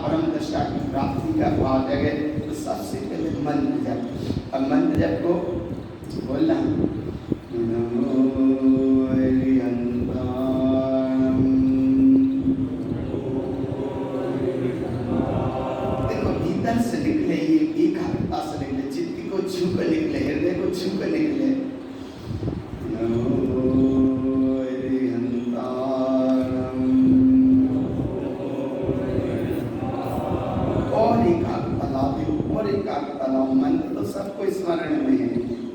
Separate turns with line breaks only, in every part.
परम दशा की प्राप्ति का बात है तो सबसे पहले मंत्र जप। अब मंत्र जप को बोलना नमो हरिहंताणम। देखो भीतर से निकले, ये एकाग्रता से निकले, चित्त को छू कर निकले, हृदय को छू कर निकले। नमो हरिहंताणम। और एकाग्रता लाओ, और एकाग्रता लाओ। मंत्र तो सबको स्मरण में है,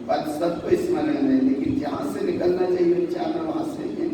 पद सबको स्मरण में, लेकिन जहाँ से निकलना चाहिए उच्चारण वहाँ से है।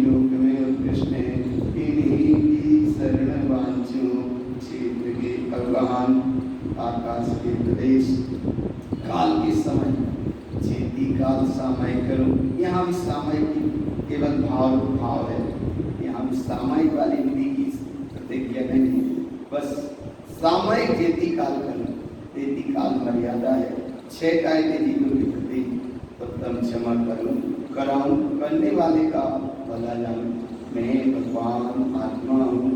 लोक में उत्कृष्ट है। महाराज के उपदेश काल के समय चेती काल सामयिक करो। यहाँ भी सामयिक केवल भाव है, यहाँ भी सामयिक वाली विधि की प्रतिज्ञा नहीं है, बस सामयिक चेती काल करो। चेती काल मर्यादा है, 6 कायदे जीवन के प्रति उत्तम क्षमा करूं कराऊं, करने वाले का भला जानूं। मैं भगवान आत्मा हूँ,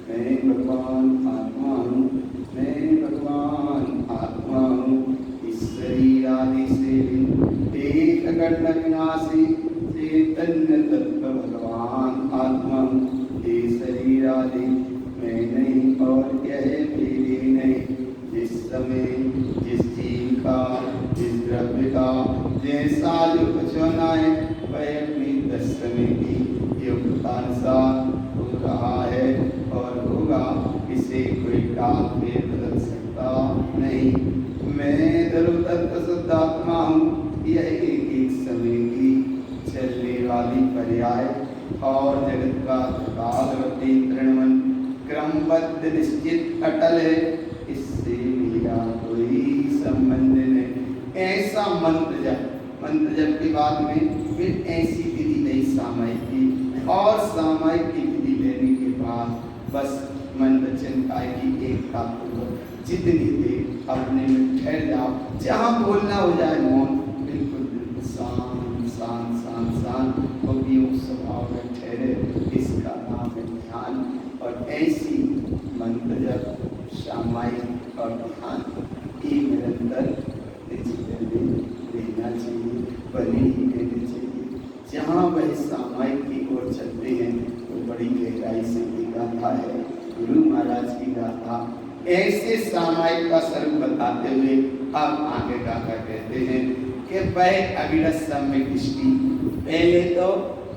मैं भगवान आत्मा हूँ, मैं भगवान आत्मा हूँ। इस शरीर आदि से एक घटना विनाशी चैतन्य तत्व भगवान आत्मा हूँ। ये शरीर आदि मैं नहीं और यह मेरे नहीं। जिस समय जिस जीव का जिस द्रव्य का जैसा जो कुछ होना है वह अपनी 10 समय की योग्यतानुसार हो रहा है और होगा। इसे कोई काल में बदल सकता नहीं। मैं ध्रुव शुद्धात्मा हूँ। यह एक समय की चलने वाली पर्याय और जगत का कालवती तृणवन क्रमबद्ध निश्चित अटल है। इससे मेरा कोई संबंध नहीं। ऐसा मंत्र जप के बाद में फिर ऐसी विधि नहीं सामयिक की, और सामयिक की विधि लेने के बाद बस मन वचन काय की एकता पूर्वक जितनी देर अपने में ठहर जाओ, जहाँ बोलना हो जाए मौन, बिल्कुल शांत शांत शांत शांत योग स्वभाव में ठहरे। इसका नाम है ध्यान। और ऐसी मंत्र जप सामयिक और ध्यान की निरंतर देना चाहिए, बनी ही देनी चाहिए। जहाँ वह सामयिक की ओर चलते हैं तो बड़ी गहराई से की गाथा है, गुरु महाराज की गाथा। ऐसे सामयिक का स्वरूप बताते हुए अब आगे गाथा कहते हैं कि वह अविरत सम्यक दृष्टि, पहले तो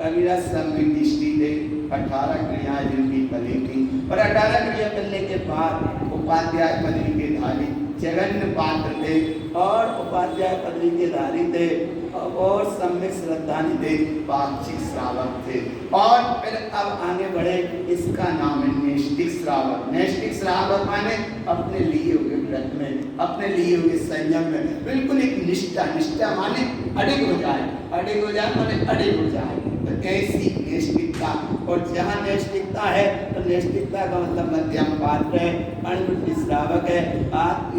अविरत सम्यक दृष्टि दे 18 क्रियाएं जिनकी फली थी, और 18 क्रिया करने के बाद उपाध्याय पदवी के धारी जगन्य पात्र थे और उपाध्याय पदवी के धारी थे और सम्यक श्रद्धानी थे, पाक्षिक श्रावक थे। और फिर अब आगे बढ़े, इसका नाम है नैष्ठिक श्रावक। नैष्ठिक श्रावक माने अपने लिए हुए व्रत में, अपने लिए हुए संयम में बिल्कुल एक निष्ठा। निष्ठा माने अडिग हो जाए, अडिग हो जाए माने अडिग हो जाए। तो ऐसी नैष्ठिकता, और जहाँ नैष्ठिकता है तो नैष्ठिकता का मतलब मध्यम पात्र है, अणुवृत्ति श्रावक है,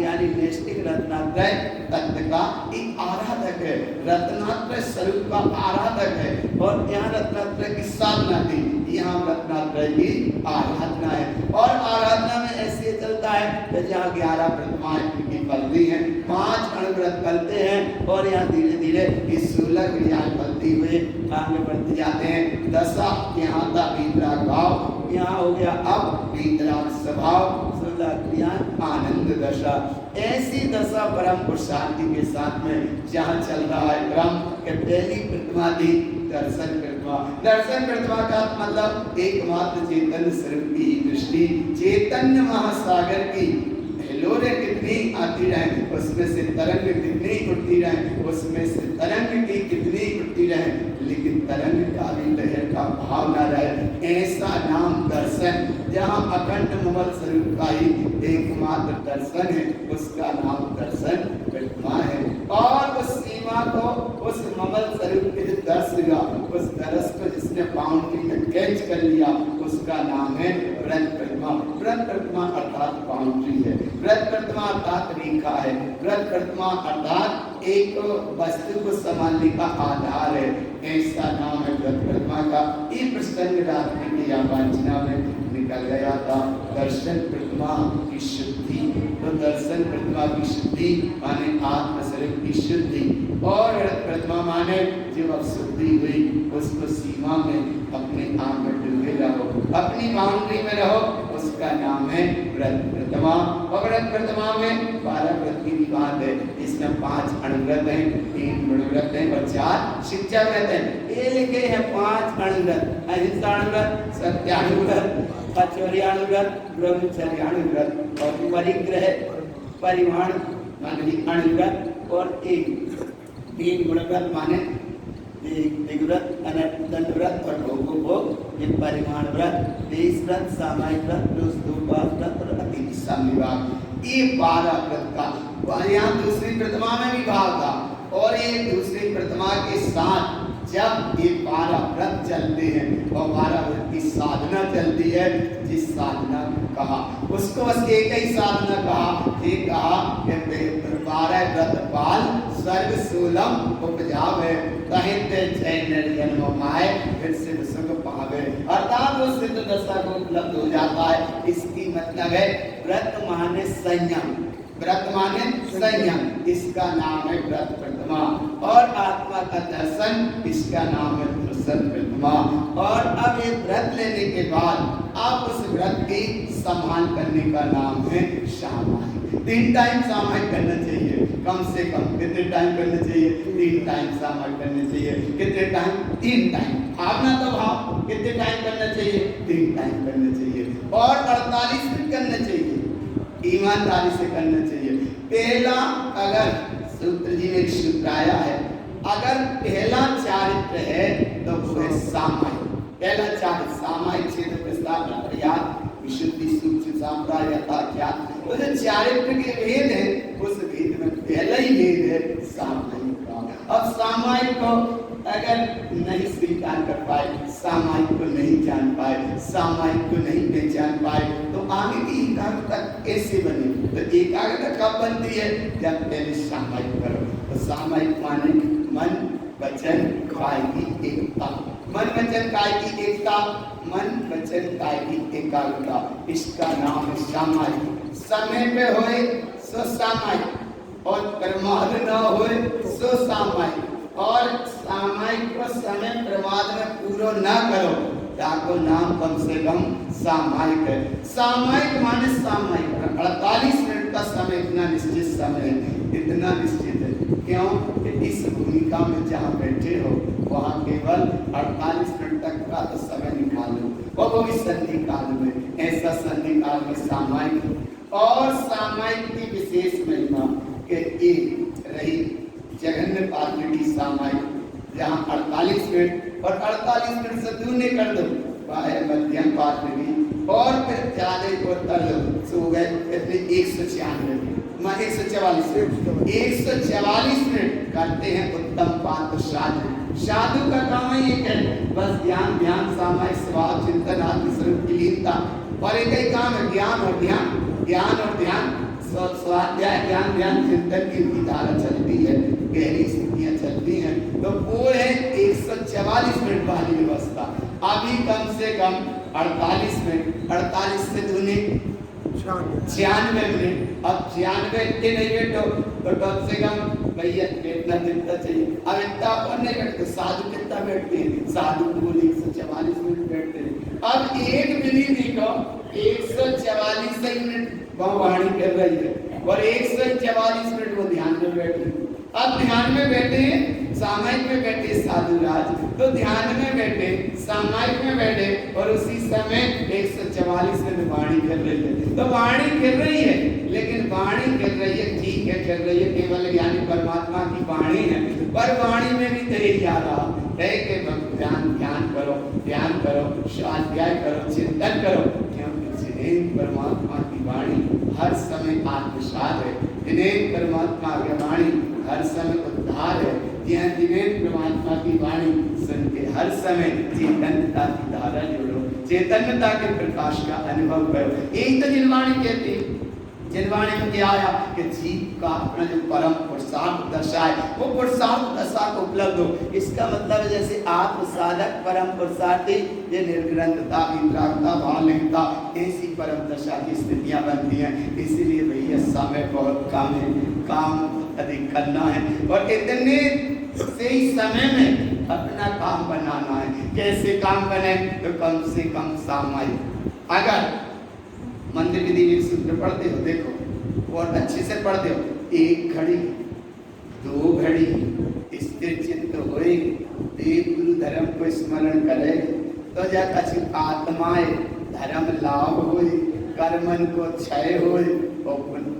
यानी नैष्ठिक रत्नात्रय तत्व का एक आराधक है, रत्नात्रय स्वरूप का आराधक है। और यहाँ रत्नात्रय की साधना थी, यहाँ रत्नात्रय की आराधना है। और आराधना में ऐसे चलता है कि जहाँ 11 प्रतिमाएं की फलती हैं, 5 अणुव्रत फलते हैं, और यहाँ धीरे धीरे इस 16 क्रियाएं फलती हुए आगे बढ़ते जाते हैं। दशा यहाँ था वीतराग भाव, यहाँ हो गया अब वीतराग स्वभाव, 16 क्रिया आनंद दशा। ऐसी दशा परम पुरुषार्थी के साथ में जहाँ चल रहा है क्रम के पहली प्रतिमा थी दर्शन प्रतिमा। दर्शन प्रतिमा का मतलब एकमात्र चैतन्य स्वरूप की दृष्टि, चैतन्य महासागर की हिलोरें कितनी आती रहे, उसमें से तरंग कितनी उठती रहे, उसमें से तरंग की कितनी उठती रहे, लेकिन तरंग का भी लहर का भाव न रहे। ऐसा नाम दर्शन, जहाँ अखंड ममल स्वरूप का ही एकमात्र दर्शन है, उसका नाम दर्शन प्रतिमा है। और उस सीमा को, उस ममल स्वरूप के दर्श का, उस दर्श को जिसने बाउंड्री में कैच कर लिया, उसका नाम है व्रत प्रतिमा। व्रत प्रतिमा अर्थात बाउंड्री है, व्रत प्रतिमा अर्थात रेखा है, व्रत प्रतिमा अर्थात एक वस्तु को संभालने का आधार है। ऐसा नाम है व्रत प्रतिमा का। ये प्रसंग रात्रि की यावांछना में निकल गया था। दर्शन प्रतिमा की शुद्धि, तो दर्शन प्रतिमा की शुद्धि माने आत्म स्वरूप की शुद्धि, और व्रत प्रतिमा माने जब अब शुद्धि हुई उसको सीमा में अपने आप में डूबे रहो, अपनी बाउंड्री में रहो, उसका नाम है व्रत प्रतिमा। और व्रत प्रतिमा में 12 व्रत की बात है। इसमें 5 अणुव्रत हैं, 3 गुणव्रत हैं और 4 शिक्षा व्रत हैं। ये लिखे हैं 5 अणुव्रत, अहिंसा अणुव्रत, सत्याणुव्रत, आचर्याणुव्रत, ब्रह्मचर्याणुव्रत और परिग्रह परिमाण अणुव्रत, और 3 गुणव्रत माने दिग्व्रत, दंडव्रत और भोग, ये परिमाण व्रत, 23 व्रत, सामायिक व्रत, व्रत और अति विश्राम विभाग। ये 12 व्रत का यहाँ दूसरी प्रतिमा में भी भाग था, और ये दूसरी प्रतिमा के साथ जब ये 12 व्रत चलते हैं और 12 व्रत की साधना चलती है, जिस साधना कहा उसको बस एक ही साधना कहा, ये कहा कि 12 व्रत पाल स्वर्ग सूलम उपजाव है, साहित्य जय निर्जन्म माए फिर सिद्ध सुख पावे, अर्थात वो सिद्ध दशा को उपलब्ध हो जाता है। इसकी मतलब है व्रत माने संयम, व्रत माने संयम, इसका नाम है व्रत प्रतिमा, और आत्मा का दर्शन, इसका नाम है प्रसन्न प्रतिमा। और अब ये व्रत लेने के बाद आप उस व्रत की सम्मान करने का नाम है सामायिक। 3 टाइम सामायिक करना चाहिए, कम से कम कितने टाइम करना चाहिए? 3 टाइम सामायिक करना चाहिए। कितने टाइम? 3 टाइम। भावना तो भाव, कितने टाइम करना चाहिए? 3 टाइम करना चाहिए, और 48 मिनट करना चाहिए, ईमानदारी से करना चाहिए। पहला, अगर सूत्र जी में एक सूत्र आया है, अगर पहला चारित्र है तो वो है सामायिक। पहला चारित्र सामायिक क्षेत्र प्रस्ताव प्रयास विशुद्धि सूक्ष्म संप्राय यथाख्यात, तो जो चारित्र के भेद है उस भेद में पहला ही भेद है सामायिक का। अब सामायिक को अगर नहीं स्वीकार कर पाए, सामायिक को नहीं जान पाए, सामायिक को नहीं पहचान पाए, तो आगे की एकाग्रता कैसे बने? तो एकाग्रता कब बनती है? जब पहले सामायिक करो। तो सामायिक माने मन वचन काय की एकता, मन वचन काय की एकता, मन वचन काय की एकाग्रता, इसका नाम है सामायिक। समय पे होए सो सामायिक, और प्रमाद न होए सो सामायिक, और सामायिक को समय प्रमाद में पूरा न करो, ताको नाम कम से कम सामायिक है। सामायिक माने सामायिक 48 मिनट का समय इतना निश्चित समय है, इतना निश्चित है। क्यों? कि इस भूमिका में जहाँ बैठे हो वहाँ केवल 48 मिनट तक का तो समय निकालो, वो भी संधि काल में। ऐसा संधि काल में सामायिक, और सामायिक की विशेष महिमा के एक रही जघन्य पात्र की सामायिक, जहाँ 48 मिनट और 48 मिनट से दूने कर दो मध्यम पात्र की, और फिर ज्यादा को कर लो सो गए इतने 196 144 मिनट करते हैं उत्तम पात्र साधु। साधु का काम ही एक है, बस ज्ञान ध्यान सामायिक स्वभाव चिंतन आत्मस्वरूप की लीनता, और एक ही काम है ज्ञान और ध्यान, ज्ञान और ध्यान, स्वाध्याय ज्ञान ध्यान चिंतन की धारा चलती है, गहरी स्थितियां चलती हैं। तो वो है 144 मिनट वाली व्यवस्था। अभी कम से कम 48 मिनट, 48 से दूनी 96 मिनट। अब 96 इतने नहीं बैठो तो कम से कम भैया बैठना कितना चाहिए? अब इतना अपन नहीं बैठते, साधु कितना बैठते हैं? साधु को 144 मिनट बैठते हैं। अब एक मिनट को 144 मिनट वाणी कर रही है, और 144 मिनट वो ध्यान में बैठे। अब ध्यान में बैठे, सामायिक में बैठे साधुराज, तो ध्यान में बैठे, सामायिक में बैठे, और उसी समय 144 मिनट वाणी कर रही है। तो वाणी कर रही है, लेकिन वाणी कर रही है, ठीक है कर रही है, केवल ज्ञानी परमात्मा की वाणी है, पर वाणी में भी धैर्य आ रहा है कि ध्यान ध्यान करो, ध्यान करो, स्वाध्याय करो, चिंतन करो, क्योंकि जिन्हें परमात्मा की वाणी हर समय आत्मसात है, जिन्हें परमात्मा की वाणी हर समय उद्धार है, जिन्हें परमात्मा की वाणी सुन के हर समय चेतनता की धारा जोड़ो, चैतन्यता के प्रकाश का अनुभव करो। एक तो जिनवाणी कहती, जिनवाणी में क्या आया कि जीव का अपना जो परम पुरुषार्थ दशा है, वो पुरुषार्थ दशा को उपलब्ध हो। इसका मतलब है जैसे आत्म साधक परम पुरुषार्थी, ये निर्ग्रंथता, वितरागता, भावलिंगता, ऐसी परम दशा की स्थितियां बनती हैं। इसीलिए भैया समय बहुत कम है, काम अधिक करना है, और इतने से ही समय में अपना काम बनाना है। कैसे काम बने? तो कम से कम सामायिक। अगर मंदिर विधि सूत्र पढ़ते हो, देखो और अच्छे से पढ़ते हो, 1 घड़ी 2 घड़ी स्थिर चित्त होए, देव गुरु धर्म को स्मरण करे, तो जा कछु आत्माए धर्म लाभ होए, कर्मन को क्षय होए, और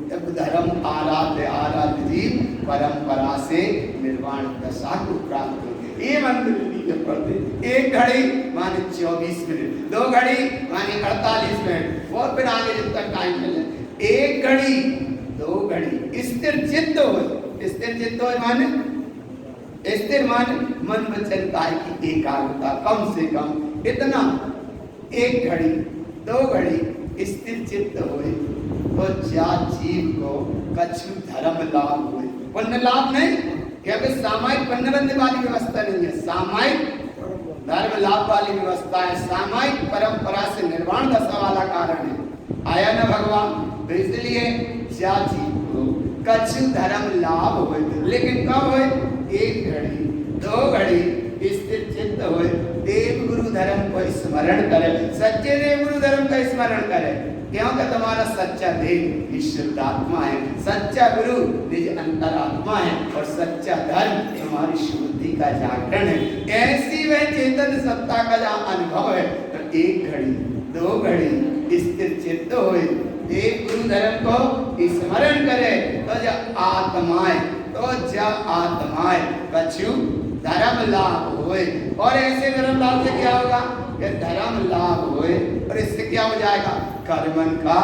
धर्म आराध्य आराध्य जीव परंपरा से निर्वाण दशा को प्राप्त हो। ये मंत्र विधि के पढ़ते 1 घड़ी माने 24 मिनट, 2 घड़ी माने 48 मिनट, और फिर आगे जितना टाइम मिले एक घड़ी दो घड़ी स्थिर चित्त हो। स्थिर चित्त हो माने स्थिर माने मन वचन काय की एकाग्रता कम से कम इतना। एक घड़ी दो घड़ी स्थिर चित्त होए तो जा जीव को कछु धर्म लाभ होए। पुण्य लाभ नहीं, क्योंकि सामायिक पुण्य बंधे वाली व्यवस्था नहीं है, सामायिक धर्म लाभ वाली व्यवस्था है। सामायिक परंपरा से निर्वाण दशा वाला कारण है। आया ना भगवान, तो इसलिए जा जीव को कछु धर्म लाभ होए, लेकिन कब होए? एक घड़ी दो घड़ी स्थिर चित्त होए, देव गुरु धर्म को स्मरण करे, सच्चे देव गुरु धर्म का स्मरण करे। क्योंकि तुम्हारा सच्चा देव ईश्वर आत्मा है, सच्चा गुरु निज अंतरात्मा है और सच्चा धर्म तुम्हारी शुद्धि का जागरण है। ऐसी वह चेतन सत्ता का जहाँ अनुभव है, तो एक घड़ी दो घड़ी स्थिर चित्त होए, देव गुरु धर्म को स्मरण करे, तो जब आत्माएं कछु धर्म लाभ होए। और ऐसे धर्म लाभ से क्या होगा? ये धर्म लाभ होए और इससे क्या हो जाएगा? कर्मन का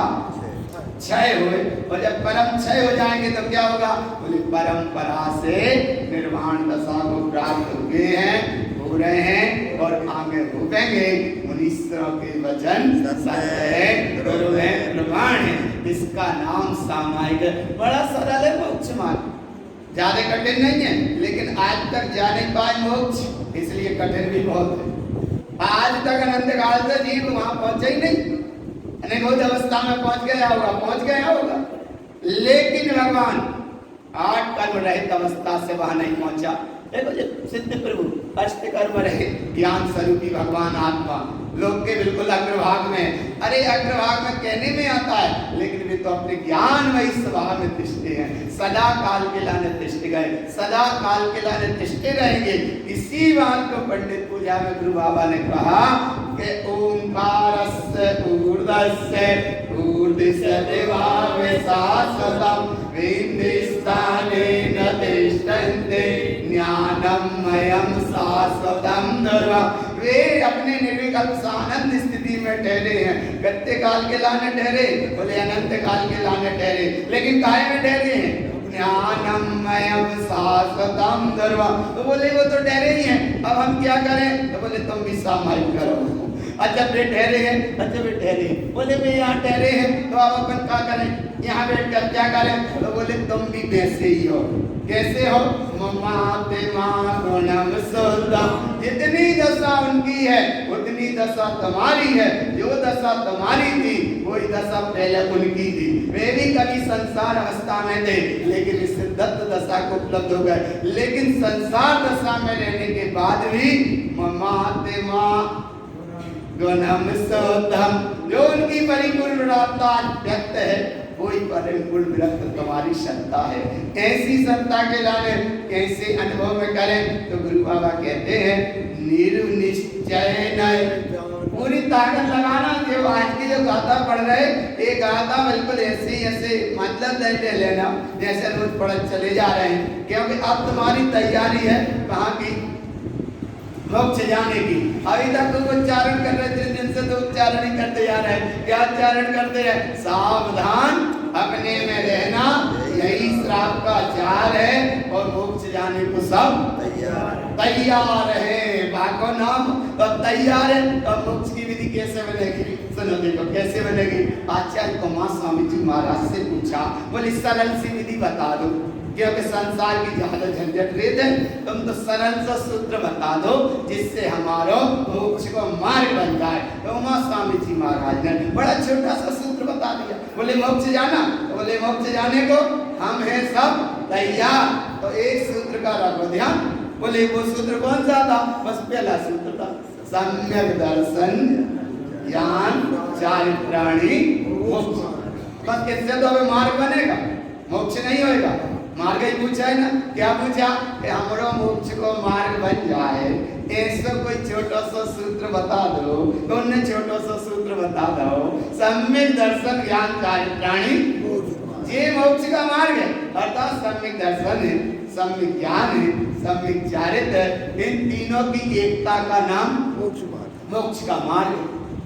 क्षय होए। और जब परम क्षय हो जाएंगे तो क्या होगा? बोले परंपरा से निर्वाण दशा को प्राप्त हुए हैं, हो रहे हैं और आगे होंगे। मुनीश्वरों के वचन सत्य है, गुरु है, प्रमाण है। इसका नाम सामायिक। बड़ा सरल है मोक्ष मार्ग, ज्यादा कठिन नहीं है, लेकिन आज तक जा नहीं पाए मोक्ष, इसलिए कठिन भी बहुत है। आज तक अनंत काल से जीव वहां पहुंचे ही नहीं, अनेकों अवस्था में पहुंच गया होगा, लेकिन भगवान 8 कर्म रहित अवस्था से वहां नहीं पहुंचा। देखो जब सिद्ध प्रभु अष्ट कर्म रहे ज्ञान स्वरूपी भगवान आत्मा लोक के बिल्कुल अग्रभाग में, अरे अग्रभाग में कहने में आता है, लेकिन वे तो अपने ज्ञान वही स्वभाव में तिष्ठे हैं, सदा काल के लाने तिष्ठ गए, सदा काल के लाने तिष्ठे रहेंगे। इसी बात को पंडित पूजा में गुरु बाबा ने कहा कि ओंकारस्य ऊर्ध्वस्य ऊर्ध्वस्य दिवावे शाश्वतम वेदिस्थानेन तिष्ठन्ते ज्ञानमयं शाश्वतं ध्रुवम्। वे अपने निर्विकल्प आनंद स्थिति में ठहरे हैं, गत्य काल के लाने ठहरे, बोले अनंत काल के लाने ठहरे, लेकिन काय में ठहरे हैं? ज्ञानमयं शाश्वतं ध्रुवम्। तो बोले वो तो ठहरे ही हैं, अब हम क्या करें? तो बोले तुम भी सामायिक करो। अच्छा वे ठहरे हैं, अच्छा वे ठहरे, बोले वे यहाँ ठहरे हैं, तो अब अपन क्या करें? यहाँ बैठ कर क्या करें? तो बोले तुम भी वैसे ही हो। कैसे हो? गुणम शुद्धम। जितनी दशा उनकी है उतनी दशा तुम्हारी है। जो दशा तुम्हारी थी वही दशा पहले उनकी थी। वे भी कभी संसार अवस्था में थे, लेकिन इस दत्त दशा को उपलब्ध हो गए। लेकिन संसार दशा में रहने के बाद भी ममात्मा गुणम शुद्धम, जो उनकी परिपूर्ण व्यक्त है वही परिपूर्ण विरक्त तुम्हारी सत्ता है। ऐसी सत्ता के लाने कैसे अनुभव में करें? तो गुरु बाबा कहते हैं निर्निश्चय नहीं, पूरी ताकत लगाना। जो आज की जो गाथा पढ़ रहे, ये गाथा बिल्कुल ऐसे मतलब नहीं ले लेना जैसे रोज पढ़ चले जा रहे हैं, क्योंकि अब तुम्हारी तैयारी है कहाँ की? मोक्ष जाने की। अभी तक तो उच्चारण कर रहे थे, दिन से तो उच्चारण ही करते जा रहे हैं। क्या उच्चारण करते हैं? सावधान अपने में रहना, यही श्राप का आचार है, और मोक्ष जाने को सब तैयार है। बाको नाम तो तैयार है, तो मोक्ष की विधि कैसे बनेगी? सुनो देखो कैसे बनेगी। आचार्य कुमार स्वामी जी महाराज से पूछा, बोले सरल सी विधि बता दो, क्योंकि संसार की ज्यादा झंझट रेत है, तुम तो सरल सा सूत्र बता दो जिससे हमारा मोक्ष को मार्ग बन जाए। तो उमा स्वामी जी महाराज ने बड़ा छोटा सा सूत्र बता दिया। बोले मोक्ष जाना, तो बोले मोक्ष जाने को हम हैं सब तैयार। तो एक सूत्र का रखो ध्यान। बोले वो सूत्र कौन सा था? बस पहला सूत्र था, सम्यक दर्शन ज्ञान चारित्राणि मोक्ष। बस इससे तो हमें मार्ग बनेगा, मोक्ष नहीं होएगा। मार्ग ही पूछा है ना, क्या पूछा? कि हमारा मोक्ष को मार्ग बन जाए, ऐसा कोई छोटा सा सूत्र बता दो। तो उन्हें छोटा सा सूत्र बता दो, सम्यक दर्शन ज्ञान चारित्राणि, ये मोक्ष का मार्ग है। अर्थात सम्यक दर्शन है, सम्यक ज्ञान है, सम्यक चारित्र, इन तीनों की एकता का नाम मोक्ष का मार्ग,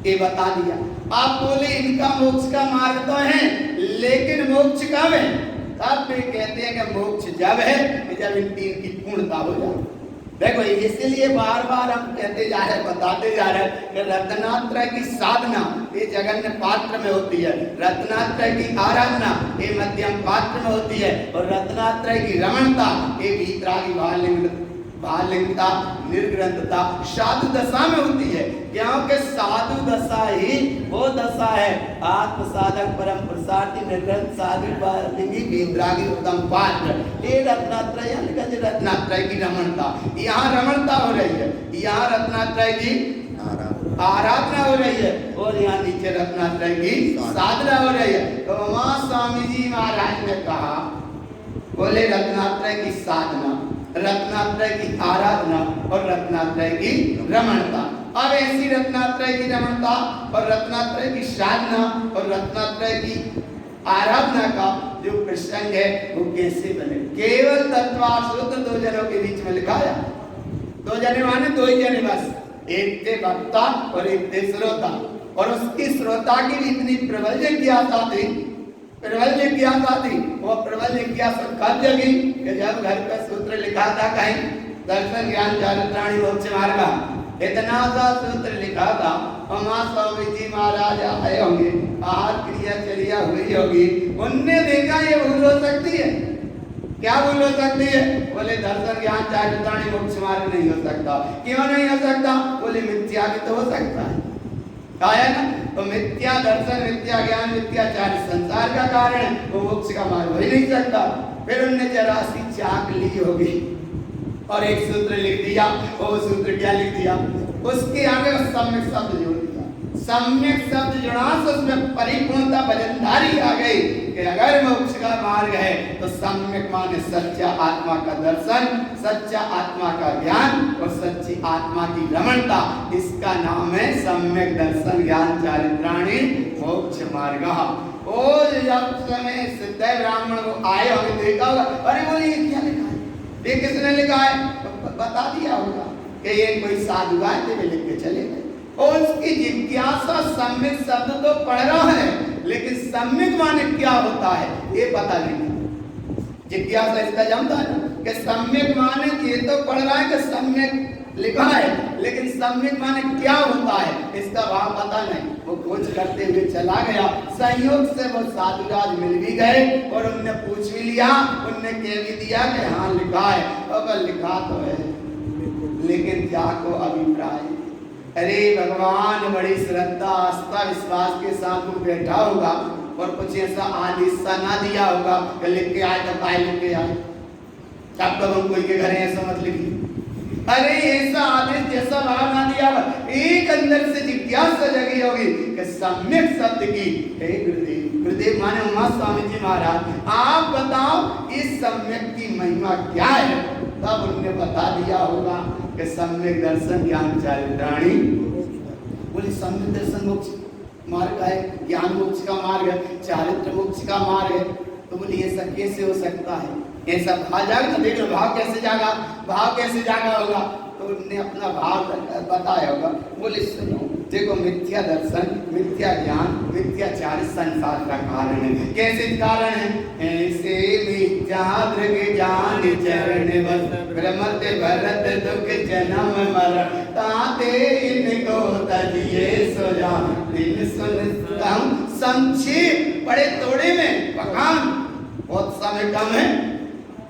ये बता दिया। आप बोले इनका मोक्ष का मार्ग तो है, लेकिन मोक्ष कब है? तब भी कहते हैं कि मोक्ष जब है कि जब इन तीन की पूर्णता हो जाए। देखो इसलिए बार बार हम कहते जा रहे हैं, बताते जा रहे हैं कि रत्नात्रय की साधना ये जगन्य पात्र में होती है, रत्नात्रय की आराधना ये मध्यम पात्र में होती है, और रत्नात्रय की रमणता ये वीतरागी भालिंगता निर्ग्रंथता साधु दशा में होती है। क्योंकि साधु दशा ही वो दशा है आत्म साधक परम प्रसादी निर्ग्रंथ साधु भालिंगी वीतरागी उत्तम पात्र। ये रत्नात्रय रत्नात्रय की रमणता, यहाँ रमणता हो रही है, यहाँ रत्नात्रय की आराधना हो रही है, और यहाँ नीचे रत्नात्रय की साधना हो रही है। तो वहां स्वामी जी महाराज ने कहा, बोले रत्नात्रय की साधना, रत्नात्रय की आराधना और रत्नात्रय की रमणता। अब ऐसी रत्नात्रय की रमणता और रत्नात्रय की साधना और रत्नात्रय की आराधना का जो प्रसंग है वो कैसे बने? केवल तत्वाश्रोत दो जनों के बीच में लिखा है। दो जने माने दो ही जने बस, एक थे वक्ता और एक थे श्रोता, और उसकी श्रोता की भी इतनी प्रबल जिज्ञासा थी, प्रबल जिज्ञासा थी। वो प्रबल जिज्ञासा कब जगी कि जब घर पे सूत्र लिखा था कहीं दर्शन ज्ञान चारित्राणी मोक्ष मार्ग, इतना सा सूत्र लिखा था, और मां स्वामी जी महाराज आए होंगे, आहार क्रिया चर्या हुई होगी, उनने देखा ये भूल हो सकती है। क्या भूल हो सकती है? बोले दर्शन ज्ञान चारित्राणी मोक्ष मार्ग नहीं हो सकता। क्यों नहीं हो सकता? बोले मिथ्या भी तो हो सकता है, है ना? तो मिथ्या दर्शन, मिथ्या ज्ञान, मिथ्याचार संसार का कारण है, वो मोक्ष का मार्ग हो ही नहीं सकता। फिर उनने जरा सी चाक ली होगी और एक सूत्र लिख दिया। वो सूत्र क्या लिख दिया? उसके आगे सम्यक शब्द जोड़ दिया। सम्यक शब्द जुड़ा तो उसमें परिपूर्णता वजनधारी आ गई कि अगर मोक्ष का मार्ग है तो सम्यक माने सच्चा आत्मा का दर्शन, सच्चा आत्मा का ज्ञान और सच्ची आत्मा की रमणता। इसका नाम है सम्यक दर्शन ज्ञान चारित्राणी मोक्ष मार्ग। ओ जब समय सिद्ध ब्राह्मण को आए होंगे, देखा होगा, अरे बोले ये क्या लिखा है, ये किसने लिखा है? तो बता दिया होगा कि ये कोई साधु आए थे, लिख के चले गए। और उसकी जिज्ञासा सम्यक शब्द तो पढ़ रहा है, लेकिन सम्यक माने क्या होता है ये पता नहीं। जिज्ञासा इसका जानता है ना कि सम्यक माने, ये तो पढ़ रहा है कि सम्यक लिखा है, लेकिन सम्यक माने क्या होता है इसका भाव पता नहीं। वो खोज करते हुए चला गया, संयोग से वो साधुराज मिल भी गए और उनने पूछ भी लिया, उनने कह भी दिया कि हाँ लिखा है। अब लिखा तो है, लेकिन क्या को अभिप्राय? अरे भगवान बड़ी श्रद्धा आस्था विश्वास के साथ वो बैठा होगा और कुछ ऐसा आदेश सा ना दिया होगा कि लिख के आए तो काय लिख के आए, तब तक हम कोई के घर ऐसा मत लिखिए। अरे ऐसा आदेश जैसा भाव ना दिया होगा, एक अंदर से जिज्ञासा जगी होगी कि सम्यक शब्द की, हे गुरुदेव, गुरुदेव माने उमा स्वामी जी महाराज, आप बताओ इस सम्यक की महिमा क्या है? तब उन्होंने बता दिया होगा कि सम्यक दर्शन ज्ञान चारित्राणी। बोले सम्यक दर्शन मोक्ष मार्ग है, ज्ञान मोक्ष का मार्ग है, चारित्र मोक्ष का मार्ग है। तो बोले ये सब कैसे हो सकता है? ऐसा भाव जागा तो देख लो, भाव कैसे जागा, भाव कैसे जागा होगा? तो उन्होंने अपना भाव बताया होगा। बोले सुनो, देखो मिथ्या दर्शन, मिथ्या ज्ञान, मिथ्याचार संसार का कारण है। कैसे कारण है? ऐसे मिथ्या दृग ज्ञान चरण बस भ्रमत भरत दुख जन्म मरण ताते इनको तजिए सो जा दिन सुनता हूं। संक्षेप बड़े तोड़े में बखान, बहुत समय कम है।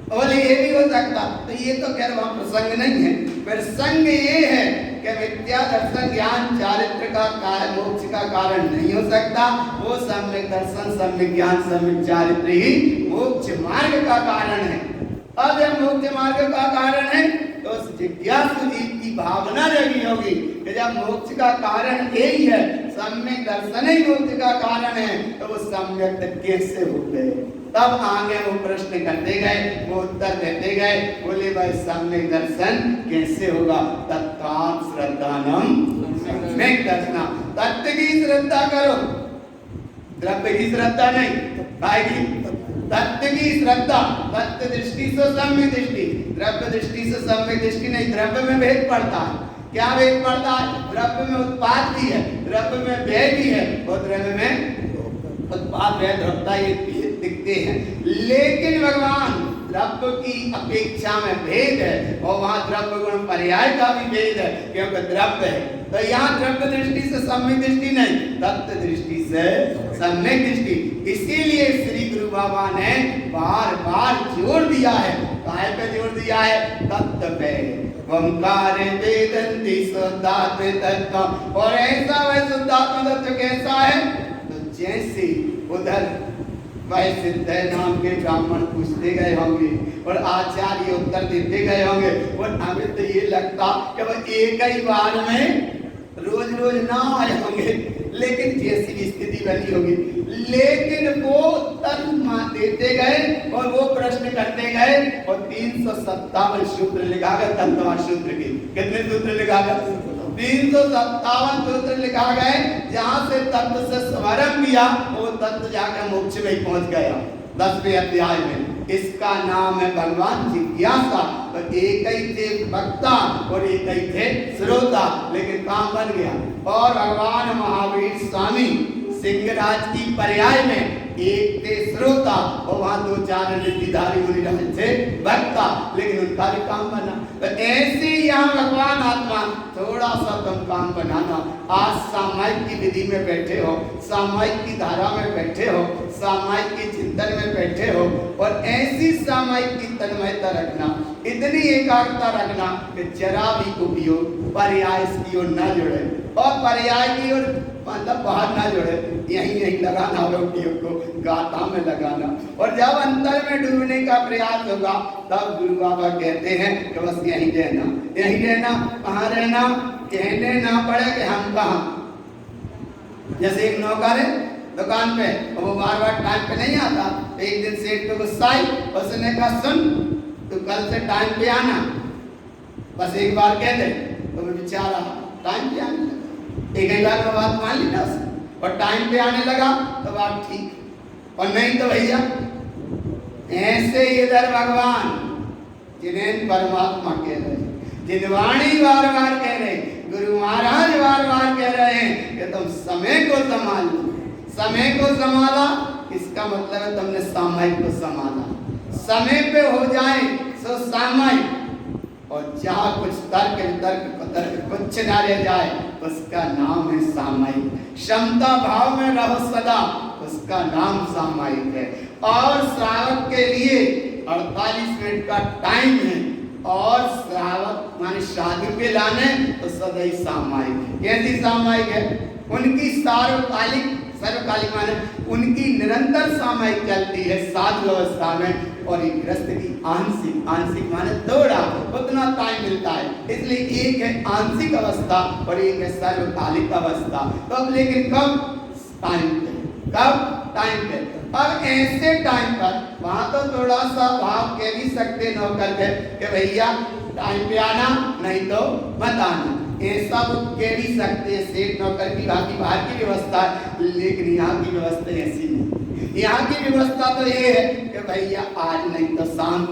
बोले ये भी हो सकता, तो ये तो खैर वहां प्रसंग नहीं है। प्रसंग ये है कि मिथ्या दर्शन ज्ञान चारित्र का कारण मोक्ष का कारण नहीं हो सकता। वो सम्यक दर्शन, सम्यक ज्ञान, सम्यक चारित्र ही मोक्ष मार्ग का कारण है। अब जब मोक्ष मार्ग का कारण है तो उस जिज्ञासु जीव की भावना जगी होगी कि जब मोक्ष का कारण यही है, सम्यक दर्शन ही मोक्ष का कारण है, तो वो सम्यक कैसे हो गए? तब आगे वो प्रश्न करते गए, वो उत्तर देते गए। बोले भाई सम्यक दर्शन कैसे होगा? तत्काल श्रद्धानम सम्यक दर्शन, तत्व की श्रद्धा करो, द्रव्य की श्रद्धा नहीं आएगी। तत्व की श्रद्धा, तत्व दृष्टि से सम्यक दृष्टि, द्रव्य दृष्टि से सम्यक दृष्टि नहीं। द्रव्य में भेद पड़ता है। क्या भेद पड़ता है? द्रव्य में उत्पाद भी है, द्रव्य में व्यय भी है, और द्रव्य में उत्पाद बात वैध होता ये दिखते हैं, लेकिन भगवान द्रव्य की अपेक्षा में भेद है और वहां द्रव्य गुण पर्याय का भी भेद है, क्योंकि द्रव्य है तो यहाँ द्रव्य दृष्टि से सम्यक दृष्टि नहीं, तत्व दृष्टि से सम्यक दृष्टि। इसीलिए श्री गुरु बाबा ने बार बार जोर दिया है, काय पे जोर दिया है, तत्व पे। ओंकार वेदंती शुद्धात्म तत्व, और ऐसा वह शुद्धात्म तत्व कैसा है, तो जैसे उधर वह सिद्ध नाम के ब्राह्मण पूछते गए होंगे और आचार्य उत्तर देते गए होंगे, और हमें तो ये लगता कि वह एक ही बार में रोज रोज ना आए होंगे, लेकिन जैसी भी स्थिति बनी होगी, लेकिन वो उत्तर देते गए और वो प्रश्न करते गए, और 357 सूत्र लिखा गया तंत्र सूत्र के। कितने सूत्र लिखा गया, 357 सूत्र लिखा गए, जहां से तत्व से स्मरण किया वो तत्व जाकर मोक्ष में पहुंच गया 10वें अध्याय में। इसका नाम है भगवान जिज्ञासा। तो एक ही थे वक्ता और एक ही थे श्रोता, लेकिन काम बन गया। और भगवान महावीर स्वामी सिंहराज की पर्याय में एक थे श्रोता और वहां 2-4 निधिधारी मुनि थे वक्ता, लेकिन उनका भी काम बना। तो ऐसे यहाँ भगवान आत्मा थोड़ा सा तुम काम बनाना। आज सामायिक की विधि में बैठे हो, सामायिक की धारा में बैठे हो, सामायिक की चिंतन में बैठे हो, और ऐसी सामायिक की तन्मयता रखना, इतनी एकाग्रता रखना कि जरा भी उपयोग पर्याय की ओर न जुड़े, और पर्याय की ओर मतलब बाहर ना जुड़े, यहीं लगाना होगा उपयोग को, गाथा में लगाना। और जब अंतर में डूबने का प्रयास होगा तब गुरु बाबा कहते हैं कि बस यहीं रहना, यहीं रहना। कहाँ रहना, कहने ना पड़े कि हम कहाँ। जैसे एक नौकर है दुकान पे, वो बार बार टाइम पे नहीं आता, तो एक दिन सेठ पे गुस्सा आई, उसने कहा सुन तू कल से टाइम पे आना, बस एक बार कह दे, तो वो बेचारा टाइम पे आने लगा। एक ही बार में बात मान ली ना उसने, और टाइम पे आने लगा तो बात ठीक, और नहीं तो भैया ऐसे इधर भगवान जिन्हें परमात्मा कह रहे हैं, जिनवाणी बार बार कह रहे हैं, गुरु महाराज बार बार कह रहे हैं कि तुम समय को संभाल लो। समय को संभाला इसका मतलब है तुमने सामायिक को संभाला। समय पे हो जाए सो सामायिक, और जहाँ कुछ तर्क वितर्क कुछ न रह जाए उसका नाम है सामायिक। क्षमता भाव में रहो सदा, उसका नाम सामायिक है। और श्रावक के लिए 48 मिनट का टाइम है, और श्रावक माने शादी पे लाने तो सदा ही सामायिक है। कैसी सामायिक है, उनकी सार्वकालिक माने उनकी निरंतर सामायिक चलती है साधु अवस्था में, और एक गृहस्थ की आंशिक माने थोड़ा उतना टाइम मिलता है, इसलिए एक है आंशिक अवस्था और एक है सार्वकालिक अवस्था। तो अब लेकिन कब टाइम पे, कब टाइम पे। अब ऐसे टाइम पर वहां तो थोड़ा सा भाव कह भी सकते नौकर के कि भैया टाइम पे आना, नहीं तो मत आना, ऐसा वो कह भी सकते हैं। सेठ नौकर की बाहर की व्यवस्था, लेकिन यहाँ की व्यवस्था ऐसी नहीं। यहाँ की व्यवस्था तो ये है कि भैया आज नहीं तो शाम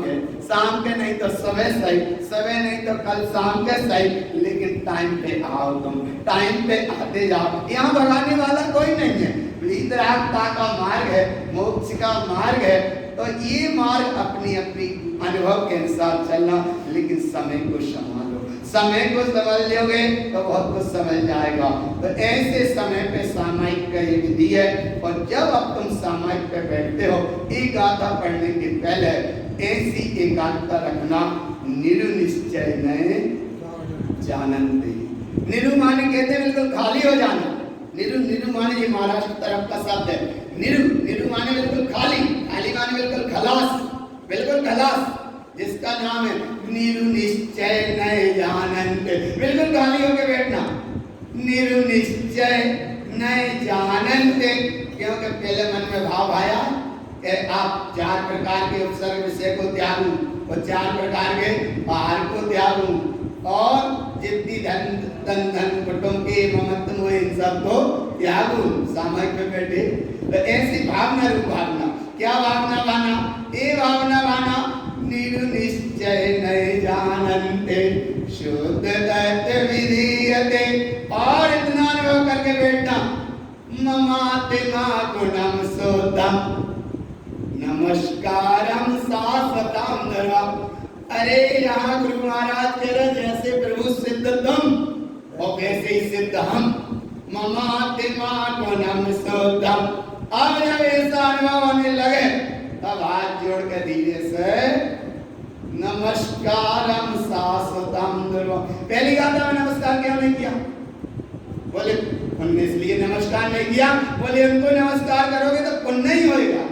के नहीं तो सुबह नहीं तो कल शाम के सही, लेकिन टाइम पे आओ, तुम टाइम पे आते जाओ। यहाँ भगाने वाला कोई नहीं है। वितरागता का मार्ग है, मोक्ष का मार्ग है, तो ये मार्ग अपनी अपनी अनुभव के अनुसार चलना, लेकिन समय को संभालो। समय को समझ लोगे तो बहुत कुछ समझ जाएगा। तो ऐसे समय पे सामायिक का ये विधि है। और जब अब तुम सामायिक पे बैठते हो, एक गाथा पढ़ने के पहले ऐसी एकाग्रता रखना, निरुनिश्चय में जानन्ते। निरु माने कहते हैं बिल्कुल खाली हो जाना। निरु माने ये महाराष्ट्र तरफ का शब्द है। निरु माने बिल्कुल खाली माने बिल्कुल खलास, जिसका नाम है निरुनिश्चय न जानन्ते। बिल्कुल खाली होकर बैठना, निरुनिश्चय न जानन्ते, क्योंकि पहले मन में भाव आया कि आप 4 प्रकार के उपसर्ग विषय को त्यागूं और 4 प्रकार के आहार को त्यागूं, और जितनी धन कुटुंब के ममत्व हुए इन सब को त्यागूं। सामायिक में बैठे तो ऐसी भावना रूप भावना, क्या भावना बाना, ये भावना बाना, निरुनिश्चय नहीं जानन्ते शुद्ध तत्व विधीयते। और इतना अनुभव करके बैठना ममातिमा गुणम सोतम नमस्कारम शाश्वतम नरम। अरे यहाँ गुरु महाराज कह रहे जैसे प्रभु सिद्ध तुम और वैसे ही सिद्ध हम। ममातिमा गुणम सोतम। अब जब ऐसा अनुभव होने लगे तब हाथ जोड़ के धीरे से नमस्कारम शाश्वतम नरम। पहली गाथा में नमस्कार क्यों नहीं किया? बोले उन्होंने इसलिए नमस्कार नहीं किया, बोले उनको नमस्कार करोगे तो पुण्य ही होगा,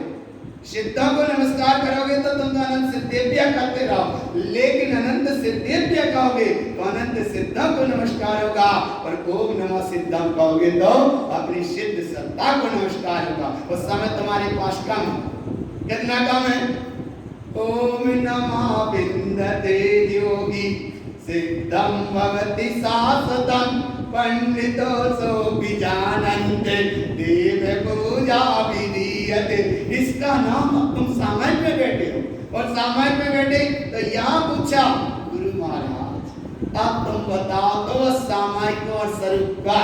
सिद्धों को नमस्कार करोगे तो तुम तो अनंत सिद्धेभ्य करते रहो, लेकिन अनंत सिद्धेभ्य कहोगे तो अनंत सिद्धों को नमस्कार होगा, और ओम नमः सिद्धम कहोगे तो अपनी सिद्ध सत्ता को नमस्कार होगा। उस समय तुम्हारे पास कम है, कितना कम है? ओम नमः विन्दते योगी सिद्धम भवति शाश्वतम पंडितो सो विजानन्ते देव पूजा विधीयते। इसका नाम तुम सामायिक में बैठे हो, और सामायिक में बैठे तो यहाँ पूछा गुरु महाराज अब तुम बताओ तो सामायिक और स्वरूप का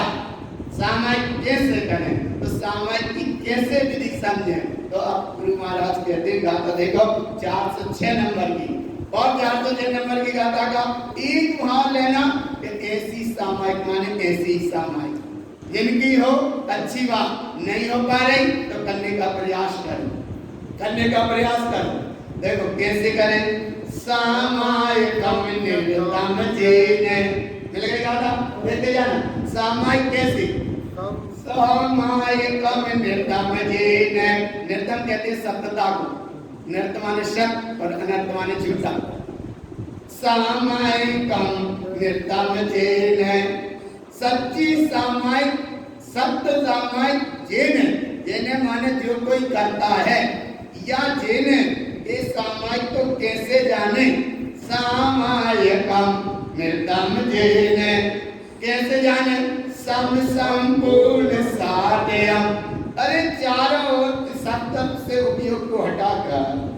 सामायिक कैसे करें, तो सामायिक की कैसे विधि समझें? तो अब गुरु महाराज कहते गाथा देखो 406 नंबर की, और 406 नंबर की गाथा का एक भाव लेना कि ऐसी सामायिक माने ऐसी सामायिक जिनकी हो अच्छी बात, नहीं हो पा रही तो करने का प्रयास करो, करने का प्रयास करो। देखो कैसे करें? सामायिकम निर्तम जेने, मिल गई गाथा? देखते जाना सामायिक कैसे? सामायिकम निर्तम जेने। निर्तम कहते हैं सत्यता को, नृत्य माने शब्द और अनर्थ माने झूठा। सामायिकम नृत्यम जेन, सच्ची सामायिक, सत्य सामायिक जेन, जेन माने जो कोई करता है, या जेन ये सामायिक तो कैसे जाने? सामायिकम नृत्यम जेन, कैसे जाने? सम संपूर्ण साध्यम। अरे चारों ओर सत्य से उपयोग को हटाकर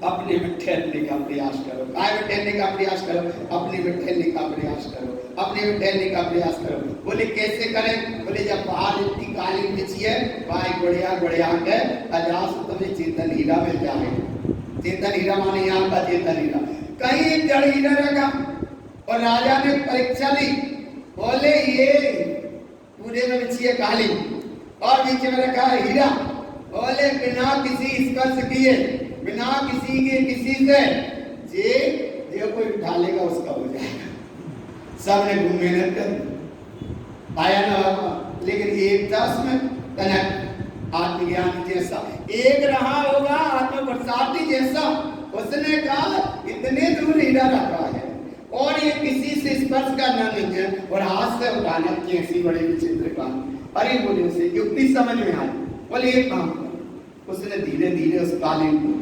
अपने में ठहरने का प्रयास करो। काय में ठहरने का प्रयास करो? अपने में ठहरने का प्रयास करो, अपने में ठहरने का प्रयास करो। बोले कैसे करें? बोले जब बाहर इतनी कालीन बिछी है, भाई बढ़िया बढ़िया के अजास तुम्हें चेतन हीरा मिल जाएगा। चेतन हीरा माने यहाँ का चेतन हीरा। कहीं जड़ हीरा रखा और राजा ने परीक्षा ली, बोले ये पूरे में बिछी है कालीन और बीच में रखा है हीरा, बोले बिना किसी स्पर्श किए, बिना किसी के किसी से जे कोई उठा लेगा उसका हो जाएगा। सबने घूम मेहनत कर आया ना, लेकिन एक था उसमें कनक आत्मज्ञान जैसा, एक रहा होगा आत्म प्रसादी जैसा। उसने कहा इतने दूर हीरा रखा है और ये किसी से स्पर्श करना नहीं है और हाथ से उठाना कैसी बड़ी विचित्र काम। अरे बोले उसे युक्ति समझ में आई, बोले एक काम। उसने धीरे धीरे उस कालीन को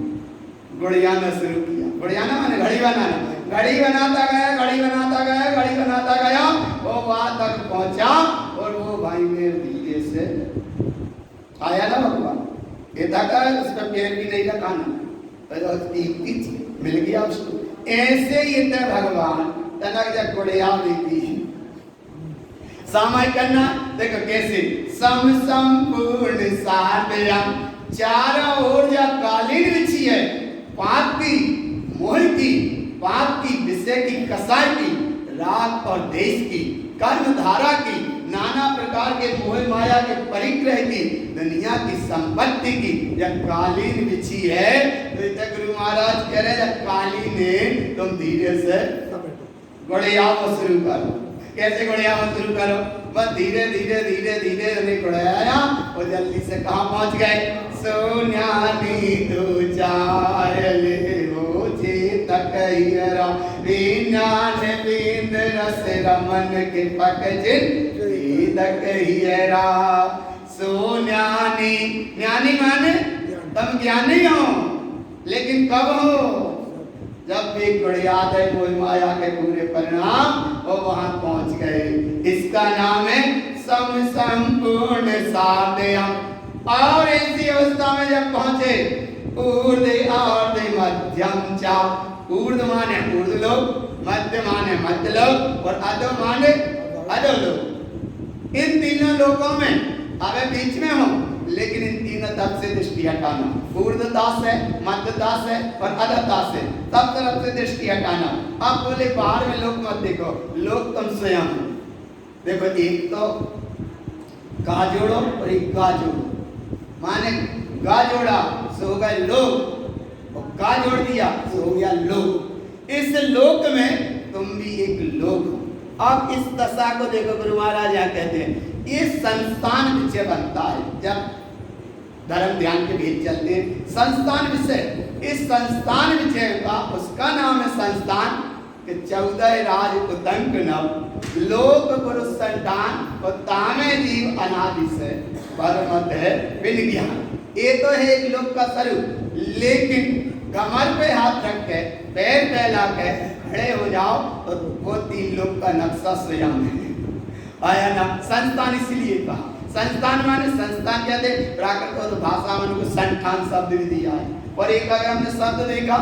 गुड़ियाना शुरू किया। गुड़ियाना माने घड़ी बनाना। घड़ी बनाता गया, घड़ी बनाता गया, घड़ी बनाता गया, वो वहां तक पहुंचा और वो भाई ने धीरे से आया ना भगवान, ये तक उसका पैर भी नहीं लगाना, मिल गया उसको। ऐसे ही भगवान तनक जब गुड़िया देती सामायिक करना। देखो कैसे? सम संपूर्ण साध्यम, चारों ओर जब कालीन बिछी है, पाप की, मोह की, पाप की, विषय की, कसाई की, राग और देश की, कर्म धारा की, नाना प्रकार के मोह माया के परिग्रह की, दुनिया की संपत्ति की जब कालीन बिछी है, तो इधर गुरु महाराज कह रहे जब कालीन है तुम धीरे से गुड़ियाना शुरू करो। कैसे गुड़ियाना शुरू करो? बस धीरे धीरे धीरे धीरे उन्हें गुड़ाया और जल्दी से कहाँ पहुंच गए? सोन्यानी दो चार ले हो चेतक हियरा, विज्ञान बिंद रस रमन के पक जिन तक हियरा। सोन्यानी, ज्ञानी माने तुम ज्ञानी हो, लेकिन कब हो? जब भी गुड़ियाद है कोई माया के पूरे परिणाम वो वहां पहुंच गए। इसका नाम है सम संपूर्ण साध्यम। और ऐसी अवस्था में जब पहुंचे, ऊर्ध्व आर्ध मध्यम चा, ऊर्ध्व माने ऊर्ध्वलोक, मध्य माने मध्यलोक और अधो माने अधोलोक। इन तीनों लोकों में अब बीच में हो, लेकिन इन तीनों तरफ से दृष्टि हटाना। ऊर्ध्वदास है, मध्यदास है और अधदास है, सब तरफ से दृष्टि हटाना। अब बोले बाहर में लोग मत देखो, लोग तुम स्वयं हो। देखो एक तो गा जोड़ो और एक गा जोड़ो, माने गा जोड़ा सो हो गए लोग, और गा जोड़ दिया सो हो गया लोग। इस लोक में तुम भी एक लोक हो। अब इस दशा को देखो, गुरु महाराज यहाँ कहते हैं ये संस्थान विषय बनता है। जब धर्म ध्यान के भेद चलते हैं, संस्थान विषय, इस संस्थान विषय का उसका नाम है संस्थान के 14 राज उतंक नव लोक पुरुष संतान और तामे जीव अनादि से परमत है विन ज्ञान। ये तो है एक लोक का स्वरूप, लेकिन कमर पे हाथ रख के पैर फैला के खड़े हो जाओ तो वो 3 लोक का नक्शा स्वयं है। आया ना, संस्थान इसलिए कहा। संस्थान माने संस्थान कहते प्राकृत और भाषा में उनको संस्थान शब्द भी दिया है। और एक अगर हमने शब्द देखा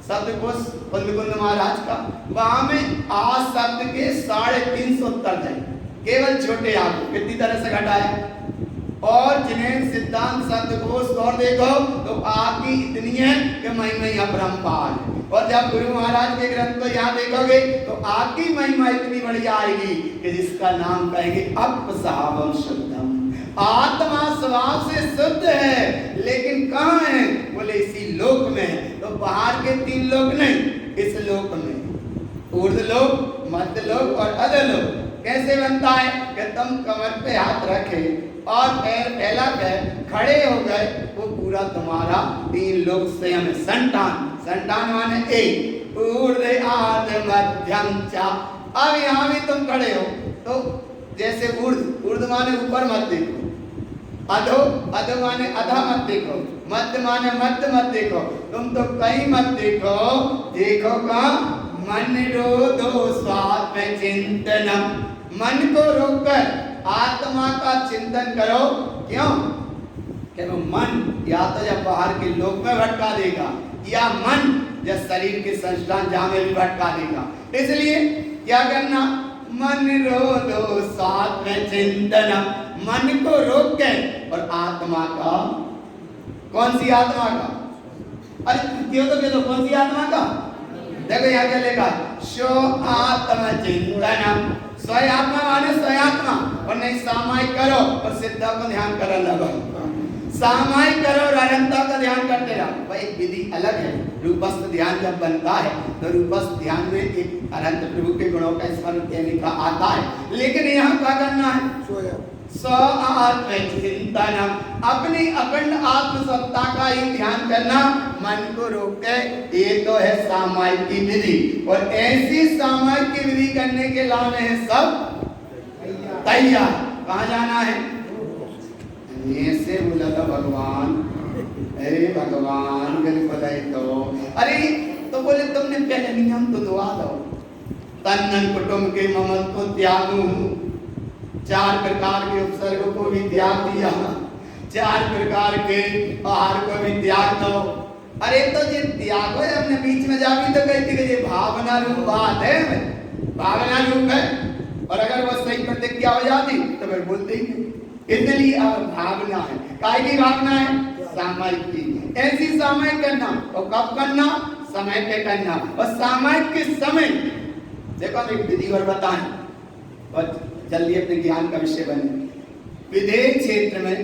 शब्दकोश कुंद महाराज का, वहां में आ शब्द के 350 उत्तर थे, केवल छोटे आग कितनी तरह से घटाया। और जिन्हें सिद्धांत शब्दकोश और देखो तो आपकी इतनी है कि महिमा अपरंपार। और जब गुरु महाराज के ग्रंथ को यहाँ देखोगे तो आपकी महिमा इतनी बढ़िया आएगी कि जिसका नाम कहेंगे अपसावम शुद्धम। आत्मा स्वभाव से शुद्ध है, लेकिन कहाँ है? बोले इसी लोक में। तो बाहर के 3 लोक नहीं, इस लोक में ऊर्ध्व लोक, मध्य लोक और अधोलोक। कैसे बनता है कि तुम कमर पे हाथ रखे और पैर फैला कर खड़े हो गए, वो पूरा तुम्हारा 3 लोक स्वयं है। संतान, संतान माने एक, ऊर्ध्व आद्य मध्यम चा। अब यहाँ भी तुम खड़े हो तो जैसे ऊर्ध्व, ऊर्ध्व माने ऊपर मत देखो, अधो, अधो माने अधा मत देखो, मध्य माने मध्य मत देखो, तुम तो कहीं मत देखो। देखो का मन रो दो स्वाद में चिंतनम, मन को रोककर आत्मा का चिंतन करो। क्यों? कि वो मन या तो जब बाहर के लोक में भटका देगा, या मन जब शरीर के संस्थान जहाँ में भी भटका देगा। इसलिए क्या करना? मन रो दो साथ में चिंतनम, मन को रोक के और आत्मा का, कौन सी आत्मा का? अरे क्यों तो कह दो कौन सी आत्मा का? देखो यहाँ क्या लिखा, शो आत्म चिंतनम। स्वयात्मा माने स्वयात्मा, और नहीं सामायिक करो और सिद्धा को ध्यान करने लगो। सामायिक करो और अनंता का ध्यान करते रहो। भाई विधि अलग है। रूपस्थ ध्यान जब बनता है तो रूपस्थ ध्यान में एक अनंत प्रभु के गुणों का स्मरण करने का आता है, लेकिन यहाँ क्या करना है? स्वात्म चिंतनम, अपनी अखंड आत्मसत्ता का ही ध्यान करना, मन को रोके। ये तो है सामायिक की विधि। और ऐसी सामायिक की विधि करने के लाने हैं सब तैयार। कहाँ जाना है? ऐसे बोला था भगवान, अरे भगवान बिल्कुल है तो, अरे तो बोले तुमने पहले नियम तो दुआ दो, तन्नन कुटुंब के ममत्व को त्यागू, 4 प्रकार के उपसर्ग को भी त्याग दिया, 4 प्रकार के आहार को भी त्याग दो। अरे तो ये त्याग है, हमने बीच में जावी तो कहती कि ये भावना रूप बात है, भावना रूप है। और अगर वो सही प्रतिज्ञा हो जाती तो फिर बोलते ही इसलिए अब भावना है। काय की भावना है? सामायिक की। ऐसी सामायिक करना, और कब करना? समय पे करना। और सामायिक के समय देखो हम एक विधि और बताएं और जल्दी अपने ज्ञान का विषय बने। विधेय क्षेत्र में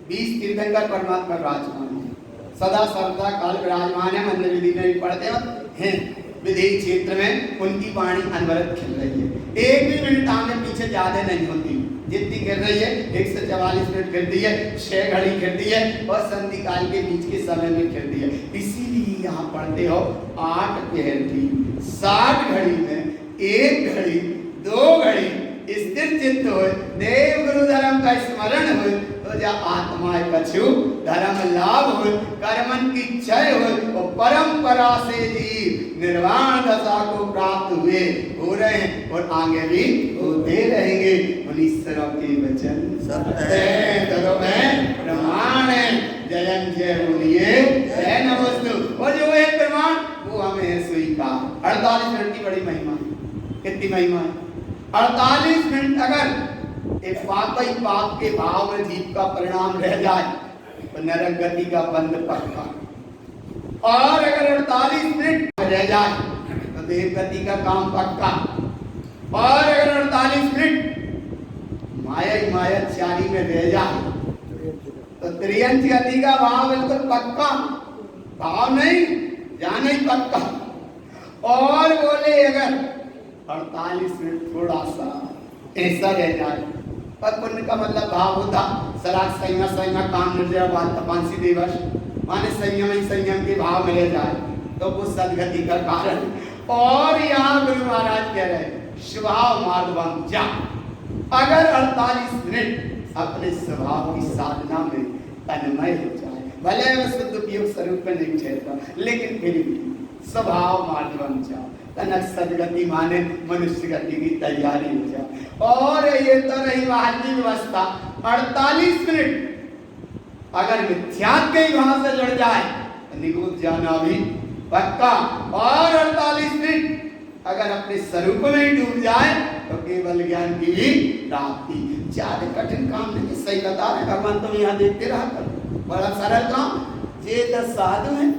20 तीर्थंकर परमात्मा विराजमान है, सदा सर्वदा काल विराजमान है। मंदिर विधि में भी पढ़ते हैं। विधेय क्षेत्र में उनकी वाणी अनवरत खिल रही है। एक भी मिनट आगे पीछे ज्यादा नहीं होती, जितनी गिर रही है 144 मिनट गिरती है, 6 घड़ी गिरती है, और संधि काल के बीच के समय में गिरती है। इसीलिए यहाँ पढ़ते हो 8 पहर की 60 घड़ी में 1 घड़ी 2 घड़ी स्थिर चित्त हो, देव गुरु धर्म का स्मरण हो, तो जब आत्मा कछु धर्म लाभ हो, कर्मन की क्षय हो, और परंपरा से जीव निर्वाण दशा को प्राप्त हुए हो रहे हैं और आगे भी होते रहेंगे। ईश्वरों के वचन सत्य प्रमाण है। जयन जय बोलिए जय नमस्तु। और जो है प्रमाण वो हमें स्वीकार। 48 मिनट की बड़ी महिमा, कितनी महिमा है? 48 मिनट अगर एक पाप ही पाप के भाव में जीव का परिणाम रह जाए तो नरक गति का बंद पक्का। और अगर 48 मिनट रह जाए तो देव गति का काम पक्का। और अगर 48 मिनट माया ही माया चारी में रह जाए तो त्रियंच गति का भाव बिल्कुल पक्का, भाव नहीं जाना ही पक्का। और बोले अगर 48 मिनट थोड़ा सा ऐसा रह जाए, पर पुण्य का मतलब भाव होता सराग संयम संयम काम निर्जय बात तपांसी दिवस माने संयम ही संयम के भाव में रह जाए तो वो सदगति का कारण। और यहाँ गुरु महाराज कह रहे स्वभाव माधवम जा, अगर 48 मिनट अपने स्वभाव की साधना में तन्मय हो जाए, भले वह शुद्ध उपयोग स्वरूप में नहीं ठहरता लेकिन फिर भी स्वभाव माधवम जा, तनक सदगति माने मनुष्य गति की तैयारी हो जाए। और ये तो रही बाहर की व्यवस्था। 48 मिनट अगर मिथ्यात्व के वहां से जुड़ जाए तो निगूढ़ जाना भी पक्का। और 48 मिनट अगर अपने स्वरूप में ही डूब जाए तो केवल ज्ञान की भी प्राप्ति। ज्यादा कठिन काम नहीं, सही बता रहे भगवान, तुम यहाँ देखते रहा करो, बड़ा सरल काम। ये 10 साधु हैं,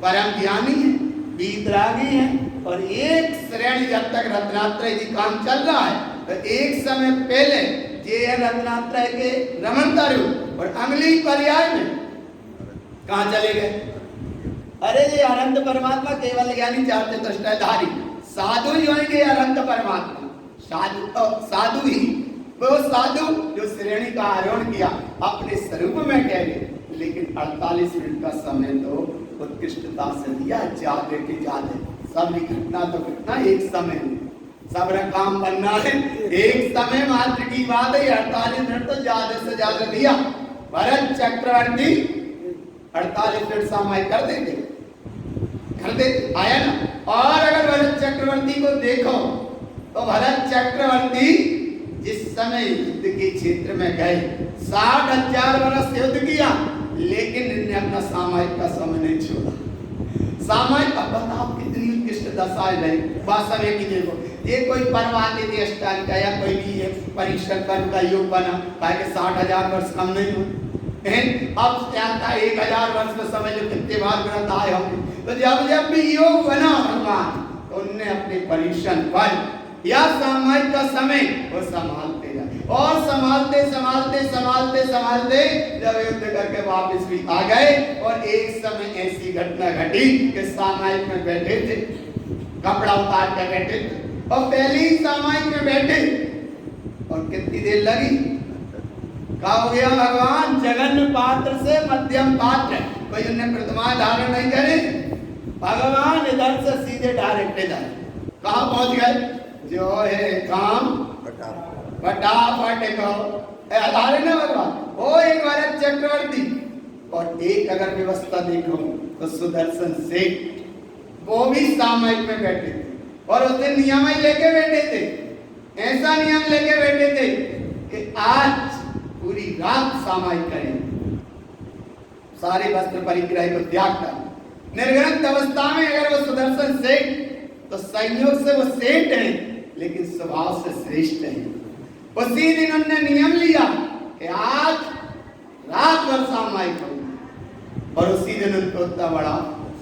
परम ज्ञानी है, वीतरागी है, और एक श्रेणी जब तक रत्नात्रय जी काम चल रहा है तो एक समय पहले ये रत्नात्रय के रमण तरु और अगली पर्याय में कहाँ चले गए? अरे ये अनंत परमात्मा केवल ज्ञानी चाहते दृष्टाधारी साधु ही होंगे। अनंत परमात्मा साधु ही वो साधु जो श्रेणी का आरोहण किया अपने स्वरूप में कह गए, लेकिन 48 मिनट का समय तो उत्कृष्टता से दिया, ज्यादा के ज्यादा। सब घटना तो घटना एक समय में, सब काम बनना है एक समय मात्र की बात है। 48 मिनट तो ज्यादा से ज्यादा दिया। भरत चक्रवर्ती 48 मिनट सामायिक कर देते आया ना। और अगर भरत चक्रवर्ती को देखो तो भरत चक्रवर्ती जिस समय युद्ध के क्षेत्र में गए 60,000 वर्ष युद्ध किया, लेकिन इन्हें अपना सामायिक का समय नहीं छोड़ा। सामायिक अब बताओ कितनी उत्कृष्ट दशा है वास्तव की। देखो ये कोई परवाने थी अष्टांग का या कोई भी परीक्षण पर का योग बना, 60,000 वर्ष कम नहीं हुए। अब क्या था 1,000 वर्ष में समझ लो कितने बार ग्रंथ आए होंगे। तो जब भी योग बना भगवान तो उनने अपने परीक्षण पर या सामायिक का समय वो संभालते जाए, और संभालते संभालते संभालते संभालते जब युद्ध करके वापस भी आ गए। और एक समय ऐसी घटना घटी कि सामायिक में बैठे थे, कपड़ा उतार कर बैठे थे, और पहली सामायिक में बैठे और कितनी देर लगी, कहा हो गया भगवान जघन्य पात्र से मध्यम पात्र, कोई उन्हें प्रतिमा धारण नहीं करे। भगवान इधर से सीधे डायरेक्ट इधर कहाँ पहुंच गए? जो है काम फटाफट धारे ना भगवान। वो एक भरत चक्रवर्ती और एक अगर व्यवस्था देखो तो सुदर्शन सेठ, वो भी सामायिक में बैठे थे और उसने नियम ही लेके बैठे थे। ऐसा नियम लेके बैठे थे कि आज पूरी रात सामायिक करेंगे, सारे वस्त्र परिग्रह को त्याग कर निर्ग्रंथ अवस्था में। अगर वो सुदर्शन सेठ तो संयोग से वो सेठ है लेकिन स्वभाव से श्रेष्ठ है। उसी दिन उन्होंने नियम लिया कि आज रात भर सामायिक होगा, और उसी दिन उनको इतना बड़ा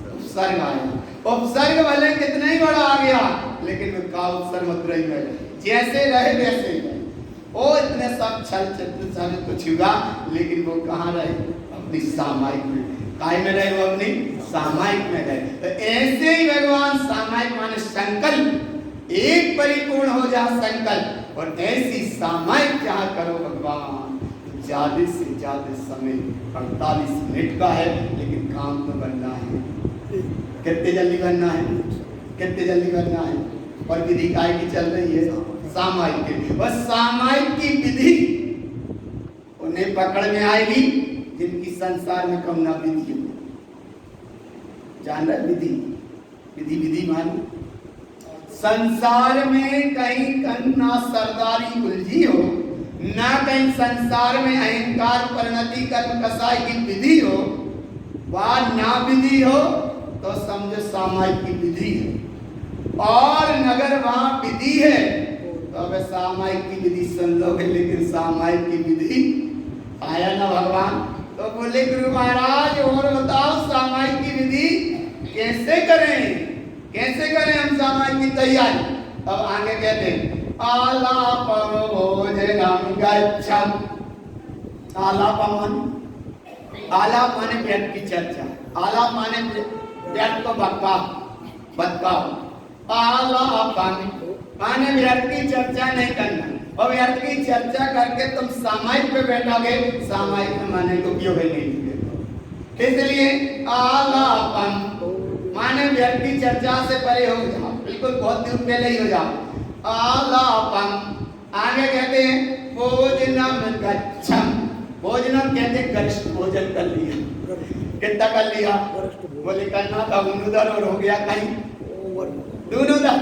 उपसर्ग आया। उपसर्ग भले कितना ही बड़ा आ गया लेकिन वो का उपसर्ग मुद्रा ही में जैसे रहे वैसे ही रहे। वो इतने सब छल चित्र सब कुछ हुआ, लेकिन वो कहाँ रहे? अपनी सामायिक में। काय में रहे? वो अपनी सामायिक में रहे। तो ऐसे ही भगवान सामायिक माने संकल्प एक परिपूर्ण हो जा संकल्प, और ऐसी सामायिक जहाँ करो भगवान तो ज्यादा से ज्यादा समय 48 मिनट का है, लेकिन काम तो बनना है। कितने जल्दी बनना है? कितने जल्दी बनना है? और विधि काय की चल रही है? सामायिक की। बस सामायिक की विधि उन्हें पकड़ में आएगी जिनकी संसार में कम ना विधि हो। जान रहे विधि? विधि विधि मानी संसार में कहीं ना सरदारी उलझी हो, ना कहीं संसार में अहंकार परिणति कर्म कसाई की विधि हो, वह ना विधि हो तो समझो सामायिक की विधि है। और अगर वहां विधि है तो अब सामायिक की विधि सुन लोगे, लेकिन सामायिक की विधि आया ना भगवान। तो बोले गुरु महाराज और बताओ सामायिक की विधि कैसे करें, कैसे करें हम सामायिक की तैयारी। अब आगे कहते हैं आलापम भोजनम गच्छम। आलापम आलाप माने व्यर्थ की चर्चा, आलाप माने व्यर्थ को बतकाओ। आलापम माने व्यर्थ की चर्चा नहीं करना, और व्यर्थ की चर्चा करके तुम सामायिक पे बैठोगे, सामायिक में माने को उपयोग नहीं देगा। इसलिए आलापम माने व्यर्थ की चर्चा से परे हो जाओ, बिल्कुल बहुत दूर पहले ही हो जाओ। आलापम आगे कहते हैं भोजनम गच्छम। भोजनम कहते हैं गरिष्ठ भोजन कर लिया। कितना कर लिया? बोले करना था उधर और हो गया कहीं दोनों दर,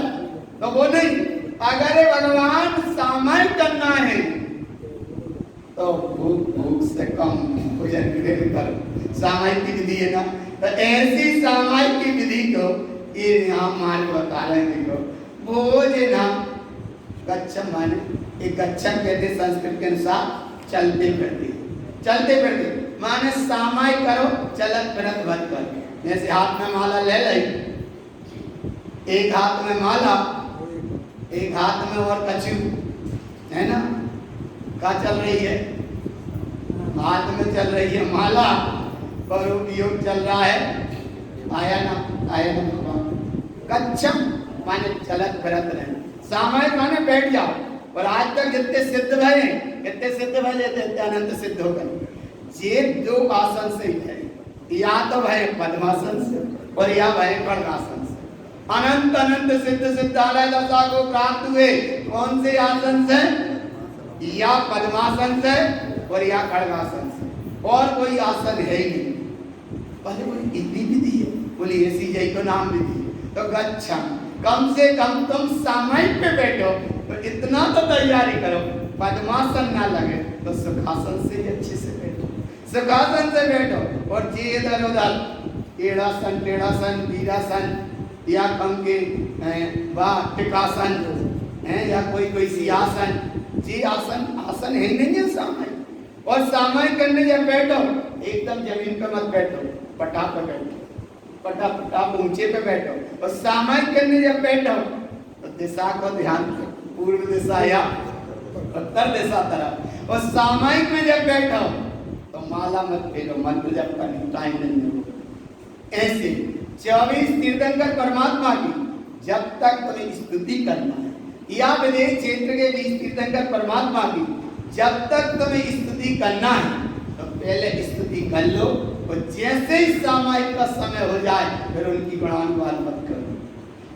तो वो नहीं। अगर भगवान सामायिक करना है तो भूख से कम भोजन करो, सामायिक की विधि है ना। तो ऐसी सामायिक की विधि को ये यहाँ मान बता रहे हैं। देखो भोजनम गच्छम माने एक गच्छम कहते संस्कृत के अनुसार चलते फिरते, चलते फिरते माने सामायिक करो, चलत फिरत मत करो। जैसे हाथ में माला ले ली, एक हाथ में माला, एक हाथ में और कछु है ना, क्या चल रही है? हाथ में चल रही है माला और उपयोग चल रहा है आया ना भगवान। गच्छम माने चलत फिरत रहे, सामायिक माने बैठ जाओ। और आज तक जितने सिद्ध भय, कितने सिद्ध भय लेते अनंत सिद्ध हो गए। ये दो आसन से ही है, या तो भय पद्मासन से और या भय खड्गासन से। अनंत अनंत सिद्ध सिद्धालय दशा को प्राप्त हुए कौन से आसन से? या पद्मासन से और या खड्गासन से, और कोई आसन है ही नहीं। पहले बोली इतनी विधि है, बोली ऐसी जय को नाम विधि है। तो गच्छम कम से कम तुम सामायिक पे बैठो तो इतना तो तैयारी करो, पद्मासन ना लगे तो सुखासन से ही अच्छे से बैठो, सुखासन से बैठो। और जी इधर उधर एड़ासन टेढ़ासन वीरासन या कम के टिकासन है या कोई सिंहासन, जी आसन आसन है नहीं है सामायिक। और सामायिक करने जब बैठो एकदम जमीन पे मत बैठो, पटा पे बैठो, पटा ऊंचे पे बैठो। और सामायिक करने जब बैठो तो दिशा को ध्यान करो, पूर्व दिशा या उत्तर दिशा तरफ। और सामायिक में जब बैठो तो माला मत फेरो, मंत्र जब करने टाइम नहीं हो। ऐसे 24 तीर्थंकर परमात्मा की जब तक तुम्हें स्तुति करना है, या विदेश क्षेत्र के 20 तीर्थंकर परमात्मा की जब तक तुम्हें स्तुति करना है तो पहले स्तुति कर लो। और जैसे ही सामायिक का समय हो जाए फिर उनकी गुणानुवाद मत करो।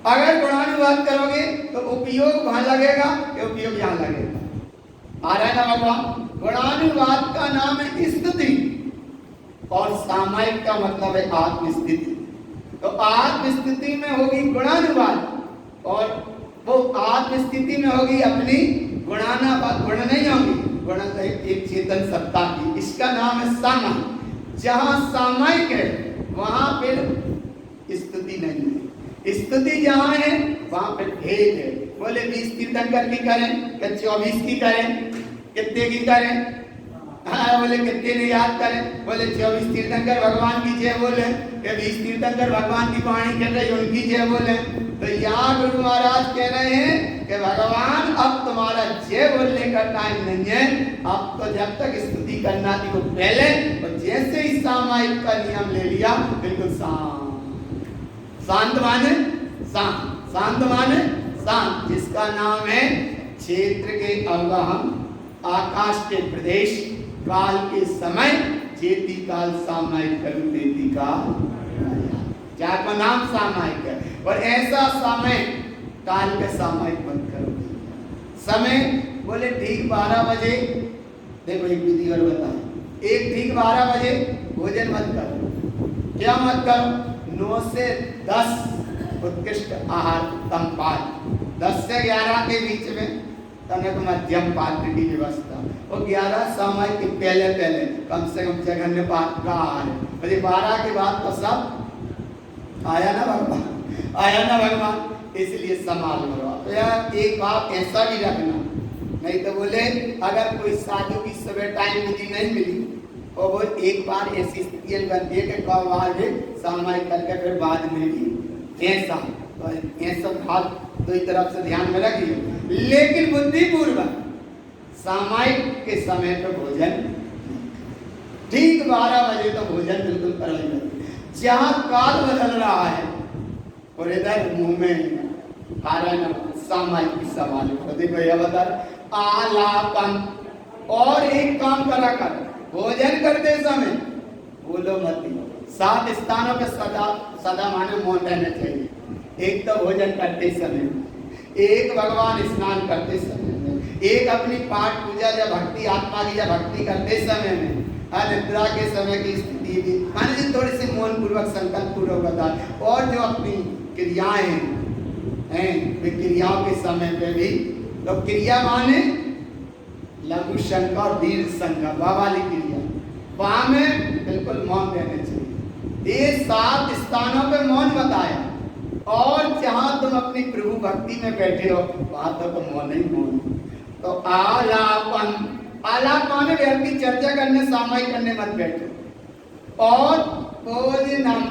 अगर गुणानुवाद करोगे तो उपयोग वहां लगेगा कि उपयोग यहाँ लगेगा। आ रहा है ना भगवान? गुणानुवाद का नाम है स्तुति और सामायिक का मतलब है आत्मस्थिति। तो आत्मस्थिति में होगी गुणानुवाद और वो आत्मस्थिति में होगी अपनी गुणानुवाद। गुण नहीं होगी, गुण एक चेतन सत्ता की, इसका नाम है सामायिक। जहां सामायिक है वहां फिर स्तुति नहीं है, स्तुति जहां है वहां फिर भेद है। बोले 20 तीर्थंकर की करें या 24 की करें, कितने की करें? हाँ बोले कितने ने याद करें? बोले 24 तीर्थंकर भगवान की जय बोले या 20 तीर्थंकर भगवान की वाणी कर रहे उनकी जय बोले। तो यहाँ गुरु महाराज कह रहे हैं कि भगवान अब तुम्हारा जय बोलने का टाइम नहीं है, अब तो जब तक स्तुति करना थी वो पहले। और जैसे ही सामायिक का नियम ले लिया बिल्कुल शांत, शांत माने शांत, शांत माने शांत, जिसका नाम है क्षेत्र के अवगाहन, आकाश के प्रदेश, काल के समय, जेती काल सामायिक करूं तेती काल, जाको नाम सामायिक है। और ऐसा समय काल के सामायिक मत करो। समय बोले ठीक 12 बजे, देखो एक विधि और बताएं, एक ठीक 12 बजे भोजन मत करो। क्या मत करो? 9 से 10 उत्कृष्ट आहार उत्तम पान, 10 से 11 के बीच में तनक मध्यम पात्र की व्यवस्था, और 11 सामायिक के पहले पहले कम से कम जघन्य पात्र का आहार है। 12 के बाद तो सब आया ना भगवान, आया ना भगवान। इसलिए संभाल लो। यार एक बात ऐसा भी रखना, नहीं तो बोले अगर कोई साधु की सुबह टाइम मुझे नहीं मिली और वो एक बार ऐसी स्थिति बनती है कि कब आज सामायिक करके फिर बाद में भी ऐसा ऐसा बात तो एक तरफ से ध्यान में रखिए। लेकिन बुद्धिपूर्वक सामायिक के समय पर भोजन ठीक 12 बजे तो भोजन बिल्कुल करवाइए। जहाँ काल बदल रहा है और इधर मुंह में कारण सामायिक की सवाल देखो यह बता आलापन। और एक काम करा कर, भोजन करते समय बोलो मत। 7 स्थानों पे सदा माने मौन रहना चाहिए। एक तो भोजन करते समय, एक भगवान स्नान करते समय, एक अपनी पाठ पूजा या भक्ति आत्मा की या भक्ति करते समय में, निद्रा के समय की स्थिति भी मान लीजिए थोड़ी सी मौन पूर्वक संकल्प पूर्वक बता। और जो अपनी क्रियाएं हैं वे क्रियाओं के समय पे भी तो क्रिया माने लघु शंका और दीर्घ शंका वाली क्रिया, वहां में बिल्कुल मौन रहने चाहिए। ये 7 स्थानों पे मौन बताया। और जहां तुम अपनी प्रभु भक्ति में बैठे हो वहां तो मौन ही मौन। तो आलापन, आलापन व्यक्ति चर्चा करने सामायिक करने मत बैठो। और भोजनम,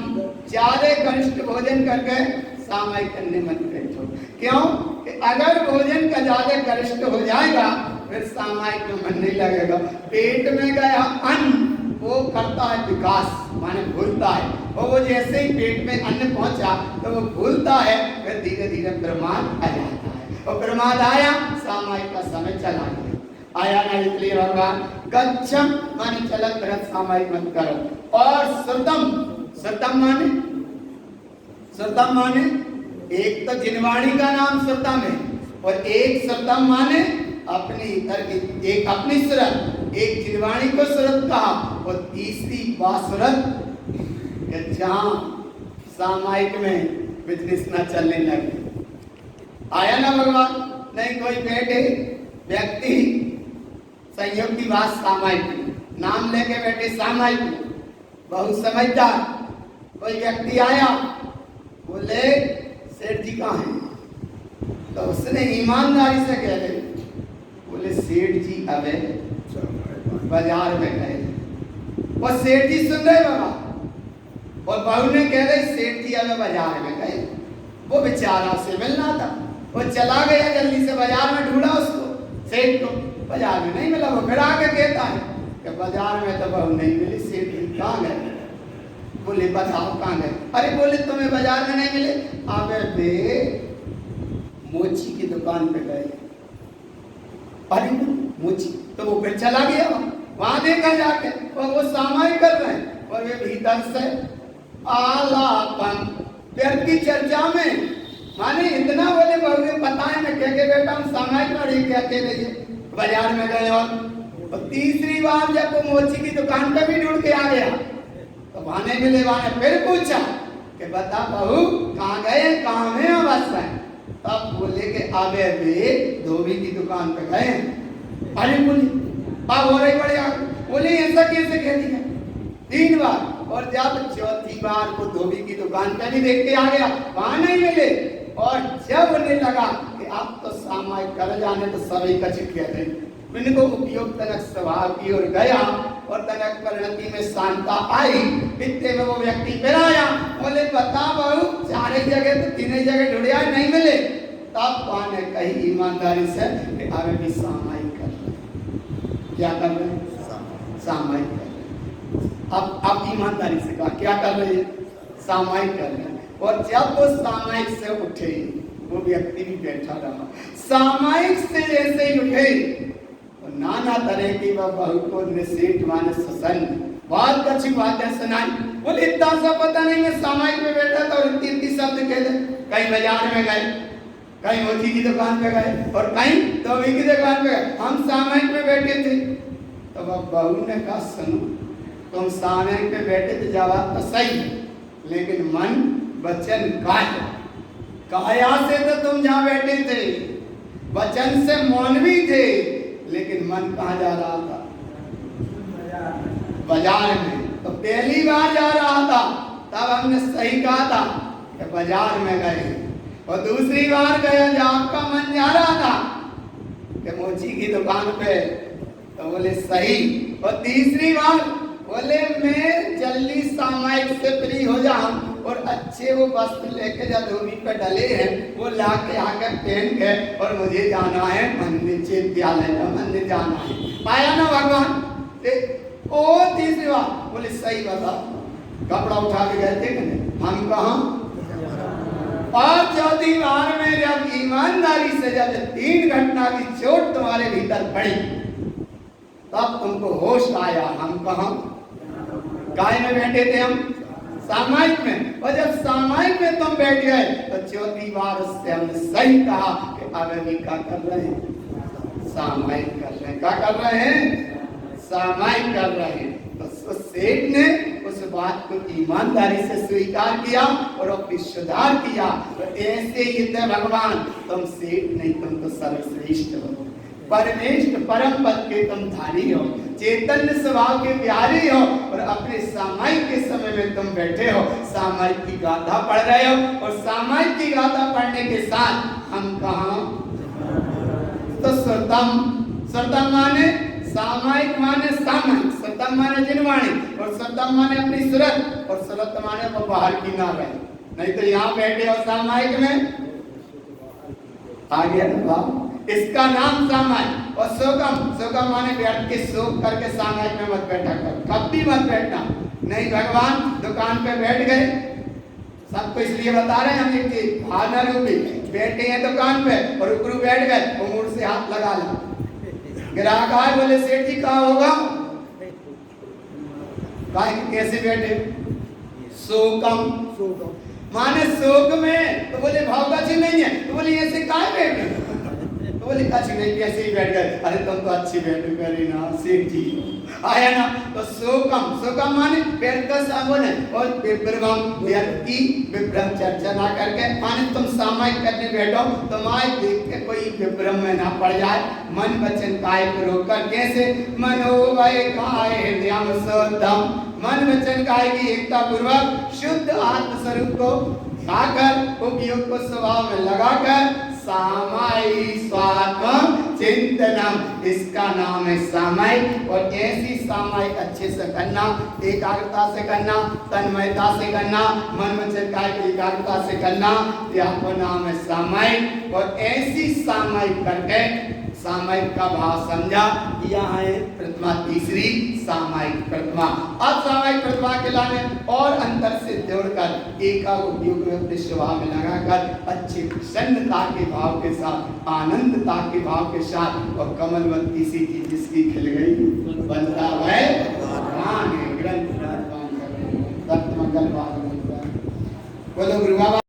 ज्यादा कनिष्ठ भोजन करके सामायिक करने मत बैठो। क्यों कि अगर भोजन का ज्यादा कनिष्ठ हो जाएगा फिर सामायिक में मन नहीं लगेगा। पेट में गया अन्न वो करता है विकास, माने भूलता है। और वो जैसे ही पेट में अन्न पहुंचा तो वो भूलता है, फिर धीरे धीरे प्रमाद आ जाता है। और प्रमाद आया, सामायिक का समय चला गया। आया ना, इसलिए भगवान गच्छम माने चलत भरत सामायिक मत करो। और सतम, सतम माने, सतम माने एक तो जिनवाणी का नाम सतम है और एक सतम माने अपनी एक अपनी सुरत, एक जिनवाणी को सुरत कहा और तीसरी बासुरत जहां सामायिक में बिजनेस न चलने लगे। आया ना भगवान। नहीं कोई बैठे व्यक्ति संयोग की बात सामायिक नाम लेके बैठे सामायिक, बहुत समझदार कोई व्यक्ति आया बोले सेठ जी कहाँ हैं, तो उसने ईमानदारी से कह रहे बोले सेठ जी अबे बाजार में गए। और सेठ जी सुन रहे बाबा, और बहू ने कह रही सेठ जी अबे बाजार में गए। वो बेचारा से मिलना था, वो चला गया जल्दी से बाजार में, ढूंढा उसको सेठ को, बाजार में नहीं मिला। वो फिर आके कहता है कि बाजार में तो बहू नहीं मिली, सेठ जी कहाँ गए। बोले बताओ कहाँ गए। अरे बोले तुम्हें बाजार में नहीं मिले। अबे बे मोची की दुकान पे गए। अरे मोची, तो वो फिर चला गया वहां देखा जाके, और वो सामायिक कर रहे हैं और वे भीतर से आलापन व्यर्थ की चर्चा में माने इतना बोले बहुए पता है मैं क्या बेटा हम सामायिक और ये कहते रहिए बाजार में गए। और तीसरी बार जब वो मोची की दुकान पे भी ढूंढ के आ गया तो वहां नहीं मिले। वहां फिर पूछा कि बता बहू कहाँ गए, कहाँ में अवस्था है। तब बोले कि आगे वे धोबी की दुकान पे गए। अरे बोली अब हो रही बड़े बोले ऐसा कैसे कह दिया 3 बार। और जब चौथी बार को धोबी की दुकान पे भी देख के आ गया, वहां नहीं मिले। और जब उन्हें लगा कि अब तो सामायिक कर जाने तो सभी का चिट्ठिया थे, इनको उपयोग तनक स्वभाव की ओर गया और तनक परिणति में शांता आई। इतने में वो व्यक्ति फिर आया, बोले बता बहू 4 जगह तो 3 जगह ढूंढिया नहीं मिले। तब कौन ने कही ईमानदारी से कि आगे भी सामायिक कर रहे। क्या कर रहे हैं? सामायिक कर रहे। अब ईमानदारी से कहा क्या कर रहे हैं? सामायिक कर रहे हैं। और जब वो सामायिक से उठे वो व्यक्ति भी बैठा रहा। सामायिक से जैसे ही उठे नाना तरह की वह बहू को निषेध माने ससन बहुत अच्छी बातें सुनाई। बोले इतना सा पता नहीं मैं सामायिक में बैठा था और 3 शब्द कह दे। कहीं बाजार में गए, कहीं मोची की दुकान पे गए और कहीं धोबी की दुकान पे गए। हम सामायिक में बैठे थे। तो वह बहू ने कहा सुनो तुम सामायिक में बैठे थे जवाब तो सही, लेकिन मन वचन काया से तो तुम जहाँ बैठे थे, वचन से मौन भी थे, लेकिन मन कहाँ जा रहा था? बाजार में। तो पहली बार जा रहा था तब हमने सही कहा था कि बाजार में गए। और दूसरी बार गया जब आपका मन जा रहा था कि मोची की दुकान पे, तो बोले सही। और तीसरी बार बोले मैं जल्दी सामायिक से फ्री हो जाऊं और अच्छे वो वस्त्र लेके जो धोबी पे डले हैं वो लाके आकर पहन के और मुझे जाना है मंदिर, विद्यालय में मंदिर जाना है। पाया ना भगवान? ओ तीसरी बार बोले सही बता, कपड़ा उठा के गए थे हम कहाँ? और चौथी बार में जब ईमानदारी से जब 3 घटना की चोट तुम्हारे भीतर पड़ी तब तुमको होश आया। हम कहाँ? काय में बैठे थे हम? सामायिक में। और जब सामायिक में तुम बैठ गए तो चौथी बार उससे हमने सही कहा कि अब अभी क्या कर रहे हैं? सामायिक कर रहे हैं। क्या कर रहे हैं? सामायिक कर रहे हैं। तो सेठ ने उस बात को ईमानदारी से स्वीकार किया और अपनी सुधार किया। तो ऐसे ही थे भगवान, तुम सेठ नहीं, तुम तो सर्वश्रेष्ठ हो, परमेष्ठ परम पद के तुम धारी हो, चैतन्य स्वभाव के प्यारे हो। और अपने सामायिक के समय में तुम बैठे हो, सामायिक की गाथा पढ़ रहे हो। और सामायिक की गाथा पढ़ने के साथ हम कहाँ? तो श्रुतम माने सामायिक माने सामायिक, श्रुतम माने जिनवाणी, और श्रुतम माने अपनी सुरत, और सुरत माने वो बाहर की ना रहे। नहीं तो यहाँ बैठे हो सामायिक में, आ गया ना भाव। इसका नाम सामायिक। और शोकम माने बैठ के शोक करके सामायिक में मत बैठा कर, कभी मत बैठना। नहीं भगवान दुकान पे बैठ गए, सबको इसलिए बता रहे हैं हम एक चीज, भावना रूपी बैठे हैं दुकान पे और ऊपर बैठ गए, वो मुड़ से हाथ लगा ला। ग्राहक आए, बोले सेठ जी कहाँ होगा? कैसे बैठे? शोकम माने शोक में। तो बोले भाव का चीज नहीं है, तो बोले ऐसे कहाँ बैठे? तो बोले अच्छी नहीं, कैसे ही बैठ गए। अरे तुम तो अच्छी बैठे करे ना सेठ जी, आया ना। तो शोकम माने बैठ कर सामने, और विभ्रम व्यक्ति विभ्रम चर्चा ना करके, माने तुम सामायिक करने बैठो तो माय देख के कोई विभ्रम में ना पड़ जाए। मन वचन काय को रोककर, कैसे? मनोवय काय हृदयम शुद्धम, मन वचन काय की एकता पूर्वक शुद्ध आत्म स्वरूप को खाकर उपयोग को स्वभाव में लगाकर सामायिक स्वात्म चिंतनम, इसका नाम है सामायिक। और ऐसी सामायिक अच्छे से करना, एकाग्रता से करना, तन्मयता से करना, मन वचन काय की एकाग्रता से करना, यह नाम है सामायिक। और ऐसी सामायिक करके सामायिक का भाव समझा। यह है प्रतिमा तीसरी, सामायिक प्रतिमा। अब सामायिक प्रतिमा के लाने और अंतर से जोड़कर एकाग्र में अपने स्वभाव में लगाकर अच्छी प्रसन्नता के भाव के साथ, आनंदता के भाव के साथ, और कमलवती सी की जिसकी खिल गई बनता है ग्रंथ बोलो गुरु बाबा।